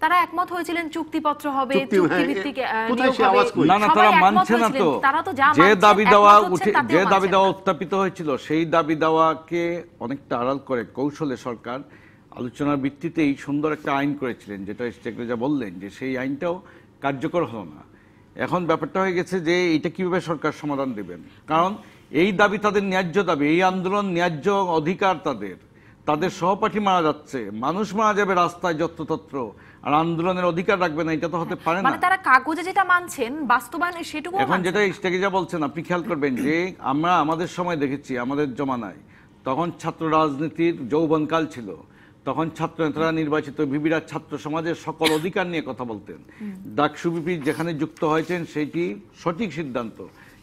তারা একমত হয়েছিলেন চুক্তিপত্র হবে, চুক্তিভিত্তিক না না, তারা মানছে না তো। যে দাবি দেওয়া উত্থাপিত হয়েছিল সেই দাবি দেওয়াকে অনেকটা আড়াল করে কৌশলে সরকার আলোচনার ভিত্তিতেই সুন্দর একটা আইন করেছিলেন, যেটা যা বললেন যে সেই আইনটাও কার্যকর হলো না। এখন ব্যাপারটা হয়ে গেছে যে এটা কিভাবে সরকার সমাধান দেবেন, কারণ এই দাবি তাদের ন্যায্য দাবি, এই আন্দোলন ন্যায্য অধিকার তাদের সহপাঠী মারা যাচ্ছে, মানুষ মারা যাবে রাস্তায় যত্রতত্র, আর আন্দোলনের অধিকার রাখবে না, এটা তো হতে পারে না। মানে তারা কাগজে যেটা মানছেন বাস্তবায়নে সেটুকু এখন যেটা যা বলছেন, আপনি খেয়াল করবেন যে আমরা আমাদের সময় দেখেছি, আমাদের জমানায় তখন ছাত্র রাজনীতির যৌবনকাল ছিল, তখন ছাত্র নেতারা নির্বাচিত ভিবিরা ছাত্র সমাজের সকল অধিকার নিয়ে কথা বলতেন। ডাকসু বিপি যেখানে যুক্ত হয়েছেন সেটি সঠিক সিদ্ধান্ত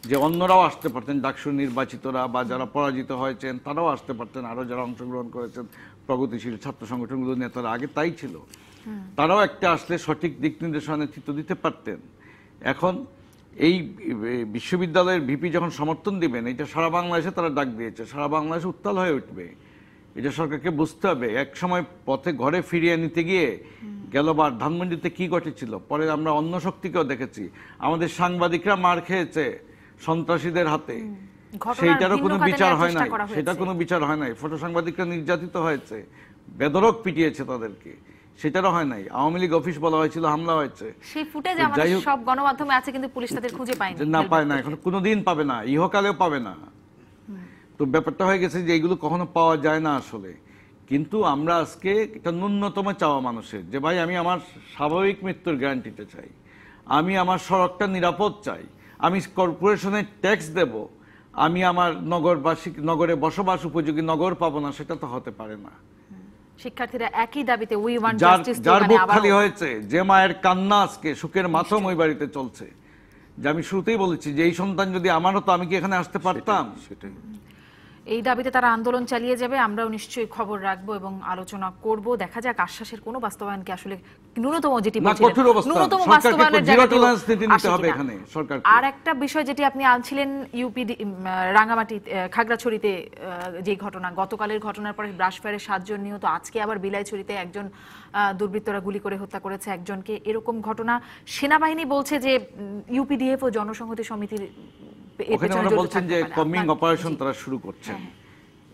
যে অন্যরাও আসতে পারতেন, ডাকসু নির্বাচিতরা বা যারা পরাজিত হয়েছেন তারাও আসতে পারতেন, আরও যারা অংশগ্রহণ করেছেন প্রগতিশীল ছাত্র সংগঠনগুলোর নেতারা আগে তাই ছিল, তারাও একটা আসলে সঠিক দিক নির্দেশনা নেতৃত্ব দিতে পারতেন। এখন এই বিশ্ববিদ্যালয়ের ভিপি যখন সমর্থন দিবেন, এটা সারা বাংলাদেশে তারা ডাক দিয়েছে, সারা বাংলাদেশে উত্তাল হয়ে উঠবে, এটা সরকারকে বুঝতে হবে। এক সময় পথে ঘরে ফিরিয়ে নিতে গিয়ে গেলবার ধানমন্ডিতে কি ঘটেছিল, পরে আমরা অন্য শক্তিকেও দেখেছি, আমাদের সাংবাদিকরা মার খেয়েছে সন্ত্রাসীদের হাতে, সেইটারও কোনো বিচার হয় নাই, সেটা কোনো বিচার হয় নাই। ফটো সাংবাদিকরা নির্যাতিত হয়েছে, বেধড়ক পিটিয়েছে তাদেরকে, সেটারও হয় নাই। আওয়ামী লীগ অফিস বলা হয়েছিল হামলা হয়েছে, সেই ফুটেজ আমাদের সব গণমাধ্যমে আছে, কিন্তু পুলিশ তাদের খুঁজে পায়নি, না পায় না, এখন কোনোদিন পাবে না, ইহকালেও পাবে না। তো ব্যাপারটা হয়ে গেছে যে এইগুলো কখনো পাওয়া যায় না আসলে। কিন্তু আমরা আজকে একটা ন্যূনতম চাওয়া মানুষের, যে ভাই আমি আমার স্বাভাবিক মৃত্যুর গ্যারান্টিতে চাই, আমি আমার সড়কটা নিরাপদ চাই, আমি কর্পোরেশনের ট্যাক্স দেব, আমি আমার নগরে বসবাস উপযোগী নগর পাবো না, সেটা তো হতে পারে না। শিক্ষার্থীরা একই দাবিতে উই ওয়ান্ট জাস্টিস, যার বুক খালি হয়েছে, যে মায়ের কান্না আজকে সুখের মাথম ওই বাড়িতে চলছে, যে আমি শুরুতেই বলেছি যে এই সন্তান যদি আমার হতো আমি কি এখানে আসতে পারতাম? সেটাই। এই দাবিতে তারা আন্দোলন চালিয়ে যাবে, আমরাও নিশ্চয়ই খবর রাখবো এবং আলোচনা করব। দেখা যাক আশ্বাসের কোনো বাস্তবায়ন কি আসলে ন্যূনতম যেটি বলছিলেন ন্যূনতম বাস্তবায়নের জায়গায়। আর একটা বিষয় যেটি আপনি আনছিলেন, ইউপিডি রাঙ্গামাটি খাগড়াছড়িতে যে ঘটনা, গতকালের ঘটনার পরে ব্রাশফায়ারে 7 জন নিহত, আজকে আবার বিলাইছড়িতে একজন দুর্বৃত্তরা গুলি করে হত্যা করেছে একজনকে। এরকম ঘটনা সেনাবাহিনী বলছে যে ইউপিডিএফ ও জনসংহতি সমিতির বলছেন যে কমিং অপারেশন তারা শুরু করছেন।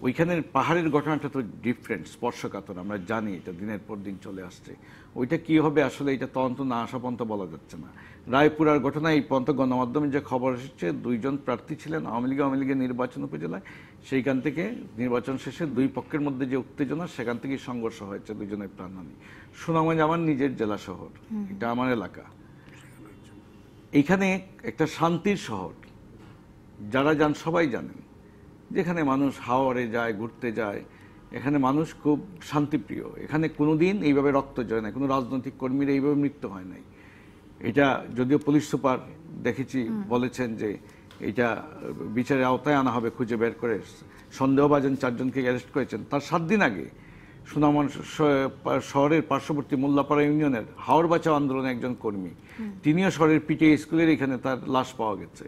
ওইখানের পাহাড়ের ঘটনাটা তো ডিফারেন্ট, স্পর্শকাতর, আমরা জানি, এটা দিনের পর দিন চলে আসছে। ওইটা কি হবে আসলে এটা তদন্ত না আসা পর্যন্ত বলা যাচ্ছে না। রায়পুরার ঘটনা এই পর্যন্ত গণমাধ্যমে যে খবর এসেছে, 2 জন প্রার্থী ছিলেন আওয়ামী লীগের নির্বাচন উপজেলায়, সেইখান থেকে নির্বাচন শেষে 2 পক্ষের মধ্যে যে উত্তেজনা, সেখান থেকেই সংঘর্ষ হয়েছে, 2 জনের প্রাণহানি। সুনামগঞ্জ আমার নিজের জেলা শহর, এটা আমার এলাকা, এইখানে একটা শান্তির শহর, যারা যান সবাই জানেন, যেখানে মানুষ হাওরে যায়, ঘুরতে যায়, এখানে মানুষ খুব শান্তিপ্রিয়, এখানে কোনোদিন এইভাবে রক্ত জয় নাই, কোনো রাজনৈতিক কর্মীর এইভাবে মৃত্যু হয় নাই। এটা যদিও পুলিশ সুপার দেখেছি বলেছেন যে এটা বিচারের আওতায় আনা হবে খুঁজে বের করে। সন্দেহভাজন 4 জনকে অ্যারেস্ট করেছেন। তার 7 দিন আগে সুনামগঞ্জ শহরের পার্শ্ববর্তী মোল্লাপাড়া ইউনিয়নের হাওড় বাঁচাও আন্দোলনের একজন কর্মী, তিনিও শহরের পিটিআই স্কুলের এখানে তার লাশ পাওয়া গেছে।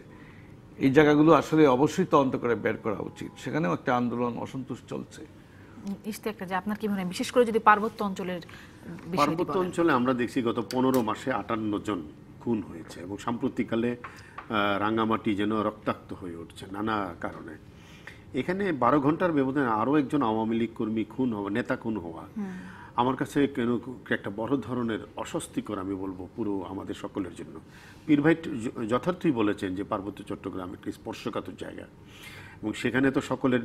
এই জায়গাগুলো আসলে অবশ্যই তদন্ত করে বের করা উচিত। সেখানেও একটা আন্দোলন, অসন্তোষ চলছে। ইশতিয়াক রাজা, আপনার কি মনে হয়, বিশেষ করে যদি পার্বত্য অঞ্চলের পার্বত্য অঞ্চলে আমরা দেখছি গত 15 মাসে 58 জন খুন হয়েছে এবং সাম্প্রতিককালে রাঙ্গামাটি যেন রক্তাক্ত হয়ে উঠছে নানা কারণে। এখানে 12 ঘন্টার ব্যবধানে আরও একজন আওয়ামী লীগ কর্মী খুন হওয়া, নেতা খুন হওয়া আমার কাছে কেন একটা বড় ধরনের অস্বস্তিকর আমি বলবো পুরো আমাদের সকলের জন্য। পীর ভাই যথার্থই বলেছেন যে পার্বত্য চট্টগ্রাম একটি স্পর্শকাতর জায়গা এবং সেখানে তো সকলের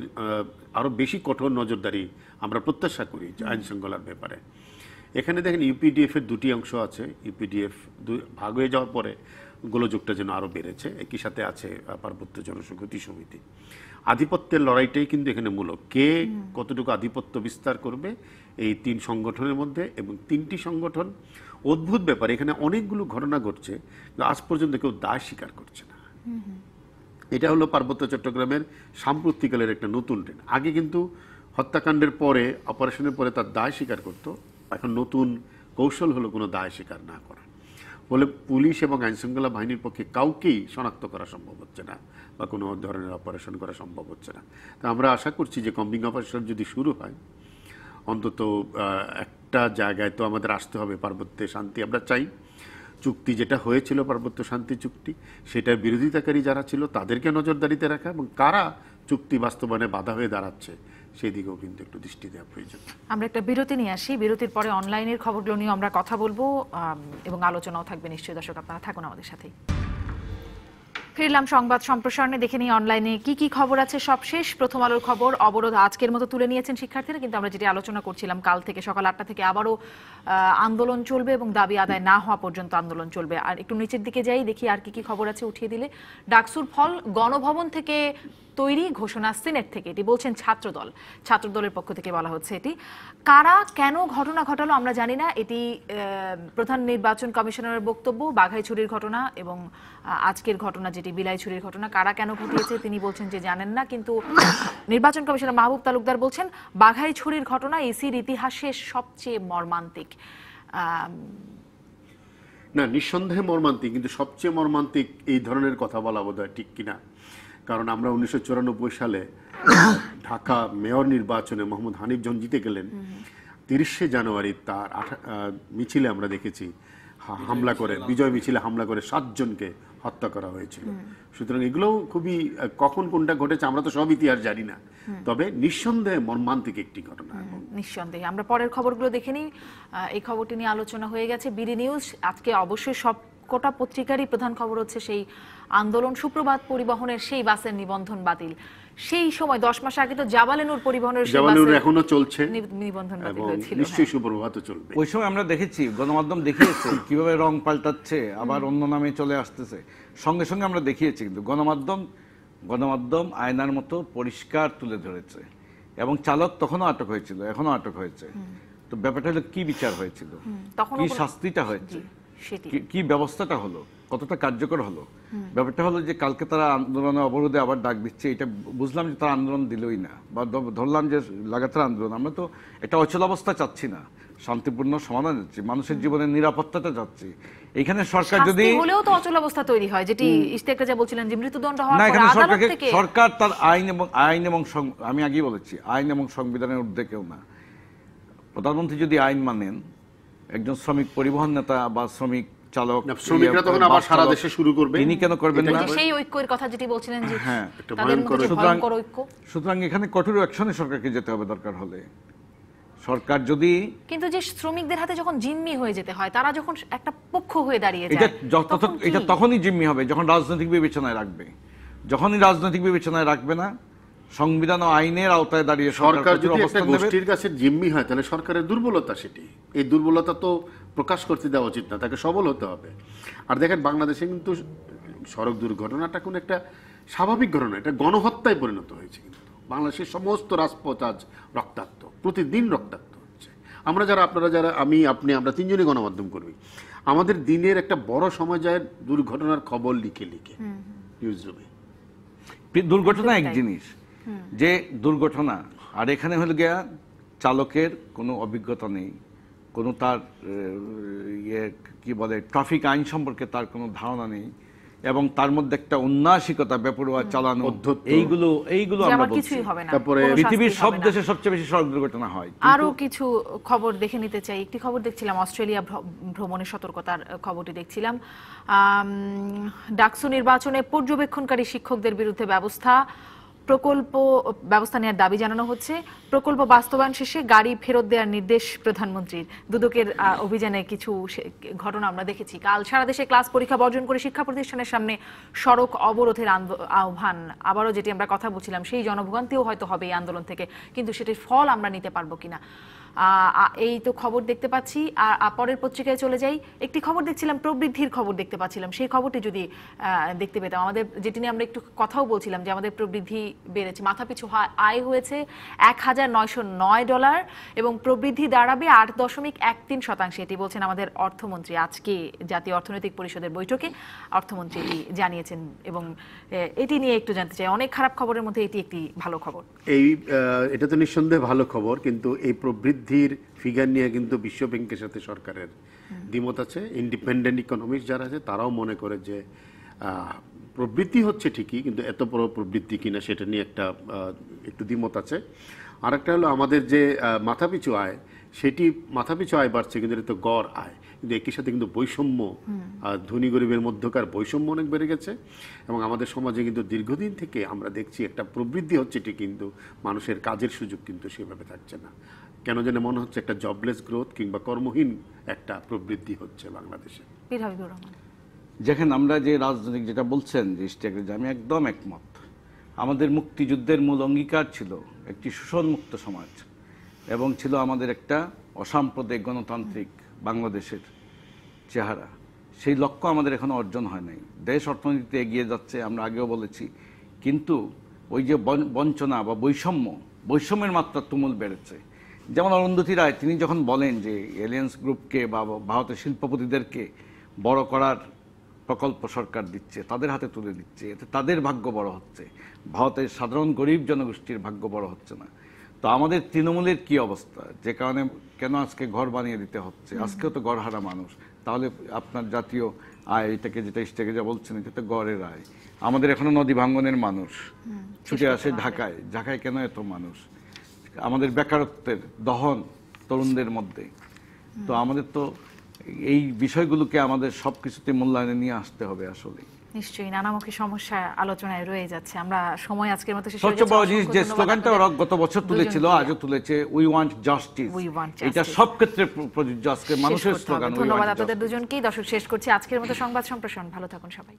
আরও বেশি কঠোর নজরদারি আমরা প্রত্যাশা করি আইন শৃঙ্খলার ব্যাপারে। এখানে দেখেন ইউপিডিএফের 2টি অংশ আছে। ইউপিডিএফ ভাগ হয়ে যাওয়ার পরে গোলযোগটা যেন আরও বেড়েছে। একই সাথে আছে পার্বত্য জনসংহতি সমিতি। আধিপত্যের লড়াইটাই কিন্তু এখানে মূলক। কে কতটুকু আধিপত্য বিস্তার করবে এই 3 সংগঠনের মধ্যে, এবং 3টি সংগঠন অদ্ভুত ব্যাপার, এখানে অনেকগুলো ঘটনা ঘটছে আজ পর্যন্ত কেউ দায় স্বীকার করছে না। এটা হলো পার্বত্য চট্টগ্রামের সাম্প্রতিককালের একটা নতুন ট্রেন্ড। আগে কিন্তু হত্যাকাণ্ডের পরে, অপারেশনের পরে তার দায় স্বীকার করত, এখন নতুন কৌশল হলো কোনো দায় স্বীকার না করা। বলে পুলিশ এবং আইনশৃঙ্খলা বাহিনীর পক্ষে কাউকেই শনাক্ত করা সম্ভব হচ্ছে না বা কোনো ধরনের অপারেশন করা সম্ভব হচ্ছে না। তা আমরা আশা করছি যে কম্বিং অপারেশন যদি শুরু হয়, অন্তত একটা জায়গায় তো আমাদের আসতে হবে, পার্বত্যে শান্তি আমরা চাই। চুক্তি যেটা হয়েছিল পার্বত্য শান্তি চুক্তি, সেটার বিরোধিতাকারী যারা ছিল তাদেরকে নজরদারিতে রাখা এবং কারা চুক্তি বাস্তবায়নে বাধা হয়ে দাঁড়াচ্ছে সেই দিকেও কিন্তু একটু দৃষ্টি দেওয়া প্রয়োজন। আমরা একটা বিরতি নিয়ে আসি, বিরতির পরে অনলাইনের খবরগুলো নিয়ে আমরা কথা বলবো এবং আলোচনাও থাকবে নিশ্চয়ই। দর্শক আপনারা থাকুন আমাদের সাথেই। ফিরলাম সংবাদ সম্প্রসারণে, দেখে নিই অনলাইনে কি কি খবর আছে সবশেষ। প্রথম আলোর খবর, অবরোধ আজকের মতো তুলে নিয়েছেন শিক্ষার্থীরা, কিন্তু আমরা যেটি আলোচনা করছিলাম কাল থেকে সকাল 8টা থেকে আবারও আন্দোলন চলবে এবং দাবি আদায় না হওয়া পর্যন্ত আন্দোলন চলবে। আর একটু নিচের দিকে যাই, দেখি আর কি কি খবর আছে উঠিয়ে দিলে। ডাকসুর ফল গণভবন থেকে তৈরি, ঘোষণা সিনেট থেকে, এটি বলছেন ছাত্রদল। ছাত্রদলের পক্ষ থেকে বলা হচ্ছে এটি। কারা কেন ঘটনা ঘটালো আমরা জানি না, এটি প্রধান নির্বাচন কমিশনারের বক্তব্য। বাঘাইছড়ির ঘটনা এবং আজকের ঘটনা যেটি বিলাইছড়ির ঘটনা, কারা কেন ঘটিয়েছে তিনি বলছেন যে জানেন না, কিন্তু নির্বাচন কমিশনার মাহবুব তালুকদার বলছেন বাঘাইছড়ির ঘটনা ইসির ইতিহাসে সবচেয়ে মর্মান্তিক। না, নিঃসন্দেহে মর্মান্তিক, কিন্তু সবচেয়ে মর্মান্তিক এই ধরনের কথা বলা বোধহয় ঠিক কিনা। কারণ আমরা 1994 সালে ঢাকা মেয়র নির্বাচনে মোহাম্মদ হানিফ যখন জিতে গেলেন, 30শে জানুয়ারি তার মিছিলে আমরা দেখেছি হামলা করে, বিজয় মিছিলে হামলা করে 7 জনকে হত্যা করা হয়েছিল। সুতরাং এগুলোও খুবই, কখন কোনটা ঘটেছে আমরা তো সব ইতিহাস জানি না, তবে নিঃসন্দেহে মর্মান্তিক একটি ঘটনা। নিঃসন্দেহে আমরা পরের খবরগুলো দেখে নিই। এই খবরটি নিয়ে আলোচনা হয়ে গেছে। বিডি নিউজ আজকে অবশ্যই সবকটা পত্রিকারই প্রধান খবর হচ্ছে সেই আন্দোলন। সুপ্রভাত পরিবহনের সেই বাসের নিবন্ধন বাতিল। সেই সময় 10 মাস আগে তো জাবালেনুর পরিবহনের এখনো চলছে নিবন্ধন বাতিল হয়েছিল, নিশ্চয়ই সুপ্রভাতও চলবে। ওই সময় আমরা দেখেছি, গণমাধ্যম দেখিয়েছে কিভাবে রং পাল্টাচ্ছে, আবার অন্য নামে চলে আসতেছে, সঙ্গে সঙ্গে আমরা দেখিয়েছি। কিন্তু গণমাধ্যম আয়নার মতো পরিষ্কার তুলে ধরেছে এবং চালক তখনও আটক হয়েছিল, এখনো আটক হয়েছে। তো ব্যাপারটা হলো কি বিচার হয়েছিল, কি শাস্তিটা হয়েছে, কি ব্যবস্থাটা হলো, কতটা কার্যকর হলো। ব্যাপারটা হলো যে কালকে তারা আন্দোলনে অবরোধে আবার ডাক দিচ্ছে, এটা বুঝলাম যে তারা আন্দোলন দিলই না, বা ধরলাম যে লাগাতার আন্দোলন। আমরা তো এটা অচল অবস্থা চাচ্ছি না, শান্তিপূর্ণ সমাধান যাচ্ছি, মানুষের জীবনের নিরাপত্তাটা যাচ্ছি। এখানে সরকার যদি হলেও তো অচল অবস্থা তৈরি হয়, যেটি ইশতিয়াক রাজা বলছিলেন যে মৃত্যুদণ্ড হওয়ার পর আদালত থেকে সরকার তার আইন এবং আমি আগেই বলেছি, আইন এবং সংবিধানের ঊর্ধ্বে কেউ না। প্রধানমন্ত্রী যদি আইন মানেন, একজন শ্রমিক পরিবহন নেতা বা শ্রমিক চালক, শ্রমিকরা তখন আবার সারা দেশে শুরু করবে, তিনি কেন করবেন না? সেই ঐক্যের কথা যেটি বলছিলেন যে হ্যাঁ, সুতরাং এখানে কঠোর অ্যাকশনে সরকারকে যেতে হবে দরকার হলে। সরকার যদি, কিন্তু যে শ্রমিকদের হাতে যখন জিম্মি হয়ে যেতে হয়, তারা যখন একটা পক্ষ হয়ে দাঁড়িয়ে যায়, এটা তখনই জিম্মি হবে যখন রাজনৈতিক বিবেচনায় রাখবে। যখনই রাজনৈতিক বিবেচনায় রাখবে না, সংবিধান ও আইনের আওতায় দাঁড়িয়ে সরকার যদি একটা গোষ্ঠীর কাছে জিম্মি হয়, তাহলে সরকারের দুর্বলতা সেটি। এই দুর্বলতা তো প্রকাশ করতে দেওয়া উচিত না, তাকে সবল হতে হবে। আর দেখেন, বাংলাদেশে কিন্তু সড়ক দুর্ঘটনাটা কোনো একটা স্বাভাবিক ঘটনা, এটা গণহত্যায় পরিণত হয়েছে। কিন্তু বাংলাদেশের সমস্ত রাজপথ আজ রক্তাক্ত, প্রতিদিন রক্তাক্ত হচ্ছে। আমরা যারা, আপনারা যারা, আমি, আপনি, আমরা 3 জনই গণমাধ্যম কর্মী, আমাদের দিনের একটা বড় সময় যায় দুর্ঘটনার খবর লিখে লিখে নিউজ রুমে। দুর্ঘটনা এক জিনিস, যে দুর্ঘটনা, আর এখানে হলো গিয়া চালকের কোনো অভিজ্ঞতা নেই, কোনো তার কি বলে ট্রাফিক আইন সম্পর্কে তার কোনো ধারণা নেই, এবং তার মধ্যে একটা উন্নাসিকতা, বেপরোয়া চালানো, এইগুলো আমরা বলছি। তারপরে পৃথিবীর সব দেশে সবচেয়ে বেশি সড়ক দুর্ঘটনা হয়। আরো কিছু খবর দেখে নিতে চাই। একটি খবর দেখছিলাম, অস্ট্রেলিয়া ভ্রমণের সতর্কতার খবরটি দেখছিলাম। ডাকসু নির্বাচনে পর্যবেক্ষণকারী শিক্ষকদের বিরুদ্ধে ব্যবস্থা নেওয়ার দাবি জানানো হচ্ছে। প্রকল্প বাস্তবায়ন শেষে গাড়ি ফেরত দেওয়ার নির্দেশ প্রধানমন্ত্রীর। দুদকের অভিযানে কিছু ঘটনা আমরা দেখেছি। কাল সারা দেশে ক্লাস পরীক্ষা বর্জন করে শিক্ষা প্রতিষ্ঠানের সামনে সড়ক অবরোধের আহ্বান। আবারও যেটি আমরা কথা বলছিলাম, সেই জনভোগান্তিও হয়তো হবে এই আন্দোলন থেকে, কিন্তু সেটির ফল আমরা নিতে পারবো কিনা। এই তো খবর দেখতে পাচ্ছি। আর পরের পত্রিকায় চলে যাই। একটি খবর দেখছিলাম, প্রবৃদ্ধির খবর দেখতে পাচ্ছিলাম। সেই খবরটি যদি দেখতে পেতাম, আমাদের যেটি নিয়ে আমরা একটু কথাও বলছিলাম, যে আমাদের প্রবৃদ্ধি বেড়েছে, মাথাপিছু আয় হয়েছে $1,909 এবং প্রবৃদ্ধি দাঁড়াবে 8.13%। এটি বলছেন আমাদের অর্থমন্ত্রী। আজকে জাতীয় অর্থনৈতিক পরিষদের বৈঠকে অর্থমন্ত্রী এটি জানিয়েছেন, এবং এটি নিয়ে একটু জানতে চাই। অনেক খারাপ খবরের মধ্যে এটি একটি ভালো খবর। এটা তো নিঃসন্দেহে ভালো খবর, কিন্তু এই প্রবৃদ্ধির ফিগার নিয়ে কিন্তু বিশ্ব ব্যাংকের সাথে সরকারের দ্বিমত আছে। ইন্ডিপেন্ডেন্ট ইকোনমিস্ট যারা আছে তারাও মনে করে যে প্রবৃদ্ধি হচ্ছে ঠিকই, কিন্তু এত বড় প্রবৃদ্ধি কিনা সেটা নিয়ে একটু দ্বিমত আছে। আরেকটা হলো আমাদের যে মাথাপিছু আয়, সেটি মাথাপিছু আয় বাড়ছে, কিন্তু এটা তো গড় আয়, কিন্তু একই সাথে কিন্তু বৈষম্য, ধনী গরিবের মধ্যকার বৈষম্য অনেক বেড়ে গেছে। এবং আমাদের সমাজে কিন্তু দীর্ঘদিন থেকে আমরা দেখছি একটা প্রবৃদ্ধি হচ্ছে ঠিক, কিন্তু মানুষের কাজের সুযোগ কিন্তু সেভাবে থাকছে না। কেন যেন মনে হচ্ছে একটা জবলেস গ্রোথ কিংবা কর্মহীন একটা প্রবৃদ্ধি হচ্ছে বাংলাদেশে। যেখানে আমরা যে রাজনৈতিক যেটা বলছেন যে আমি একদম একমত। আমাদের মুক্তিযুদ্ধের মূল অঙ্গীকার ছিল একটি শোষণমুক্ত সমাজ, এবং ছিল আমাদের একটা অসাম্প্রদায়িক গণতান্ত্রিক বাংলাদেশের চেহারা। সেই লক্ষ্য আমাদের এখনো অর্জন হয় নাই। দেশ অর্থনীতিতে এগিয়ে যাচ্ছে, আমরা আগেও বলেছি, কিন্তু ওই যে বঞ্চনা বা বৈষম্যের মাত্রা তুমুল বেড়েছে। যেমন অরুন্ধতী রায়, তিনি যখন বলেন যে এলিয়েন্স গ্রুপকে বা ভারতের শিল্পপতিদেরকে বড় করার প্রকল্প সরকার দিচ্ছে, তাদের হাতে তুলে দিচ্ছে, এতে তাদের ভাগ্য বড় হচ্ছে, ভারতের সাধারণ গরিব জনগোষ্ঠীর ভাগ্য বড় হচ্ছে না। তো আমাদের তৃণমূলের কি অবস্থা, যে কারণে কেন আজকে ঘর বানিয়ে দিতে হচ্ছে? আজকেও তো ঘরহারা মানুষ। তাহলে আপনার জাতীয় আয়, এটাকে যেটা স্টেকে যা বলছেন, এটা তো গড়ের আয়। আমাদের এখনো নদী ভাঙ্গনের মানুষ ছুটে আসে ঢাকায় কেন এত মানুষ? আমাদের বেকারত্বের দহন তরুণদের মধ্যে। তো আমাদের তো এই বিষয়গুলোকে আমাদের সবকিছুতে মূল্যায়নে নিয়ে আসতে হবে। আসলে নিশ্চয়ই নানামুখী সমস্যা আলোচনায় রয়ে যাচ্ছে। আমরা সময় আজকের মতো শেষ সবচেয়ে বড় জিনিস যে স্লোগানটা ওরা গত বছর তুলেছিল, আজও তুলেছে, উই ওয়ান্ট জাস্টিস। এটা সব ক্ষেত্রে প্রযোজ্য। আজকে মানুষের স্লোগান। ধন্যবাদ আপনাদের দুজনকেই। দর্শক, শেষ করছি আজকের মতো সংবাদ সম্প্রসারণ। ভালো থাকুন সবাই।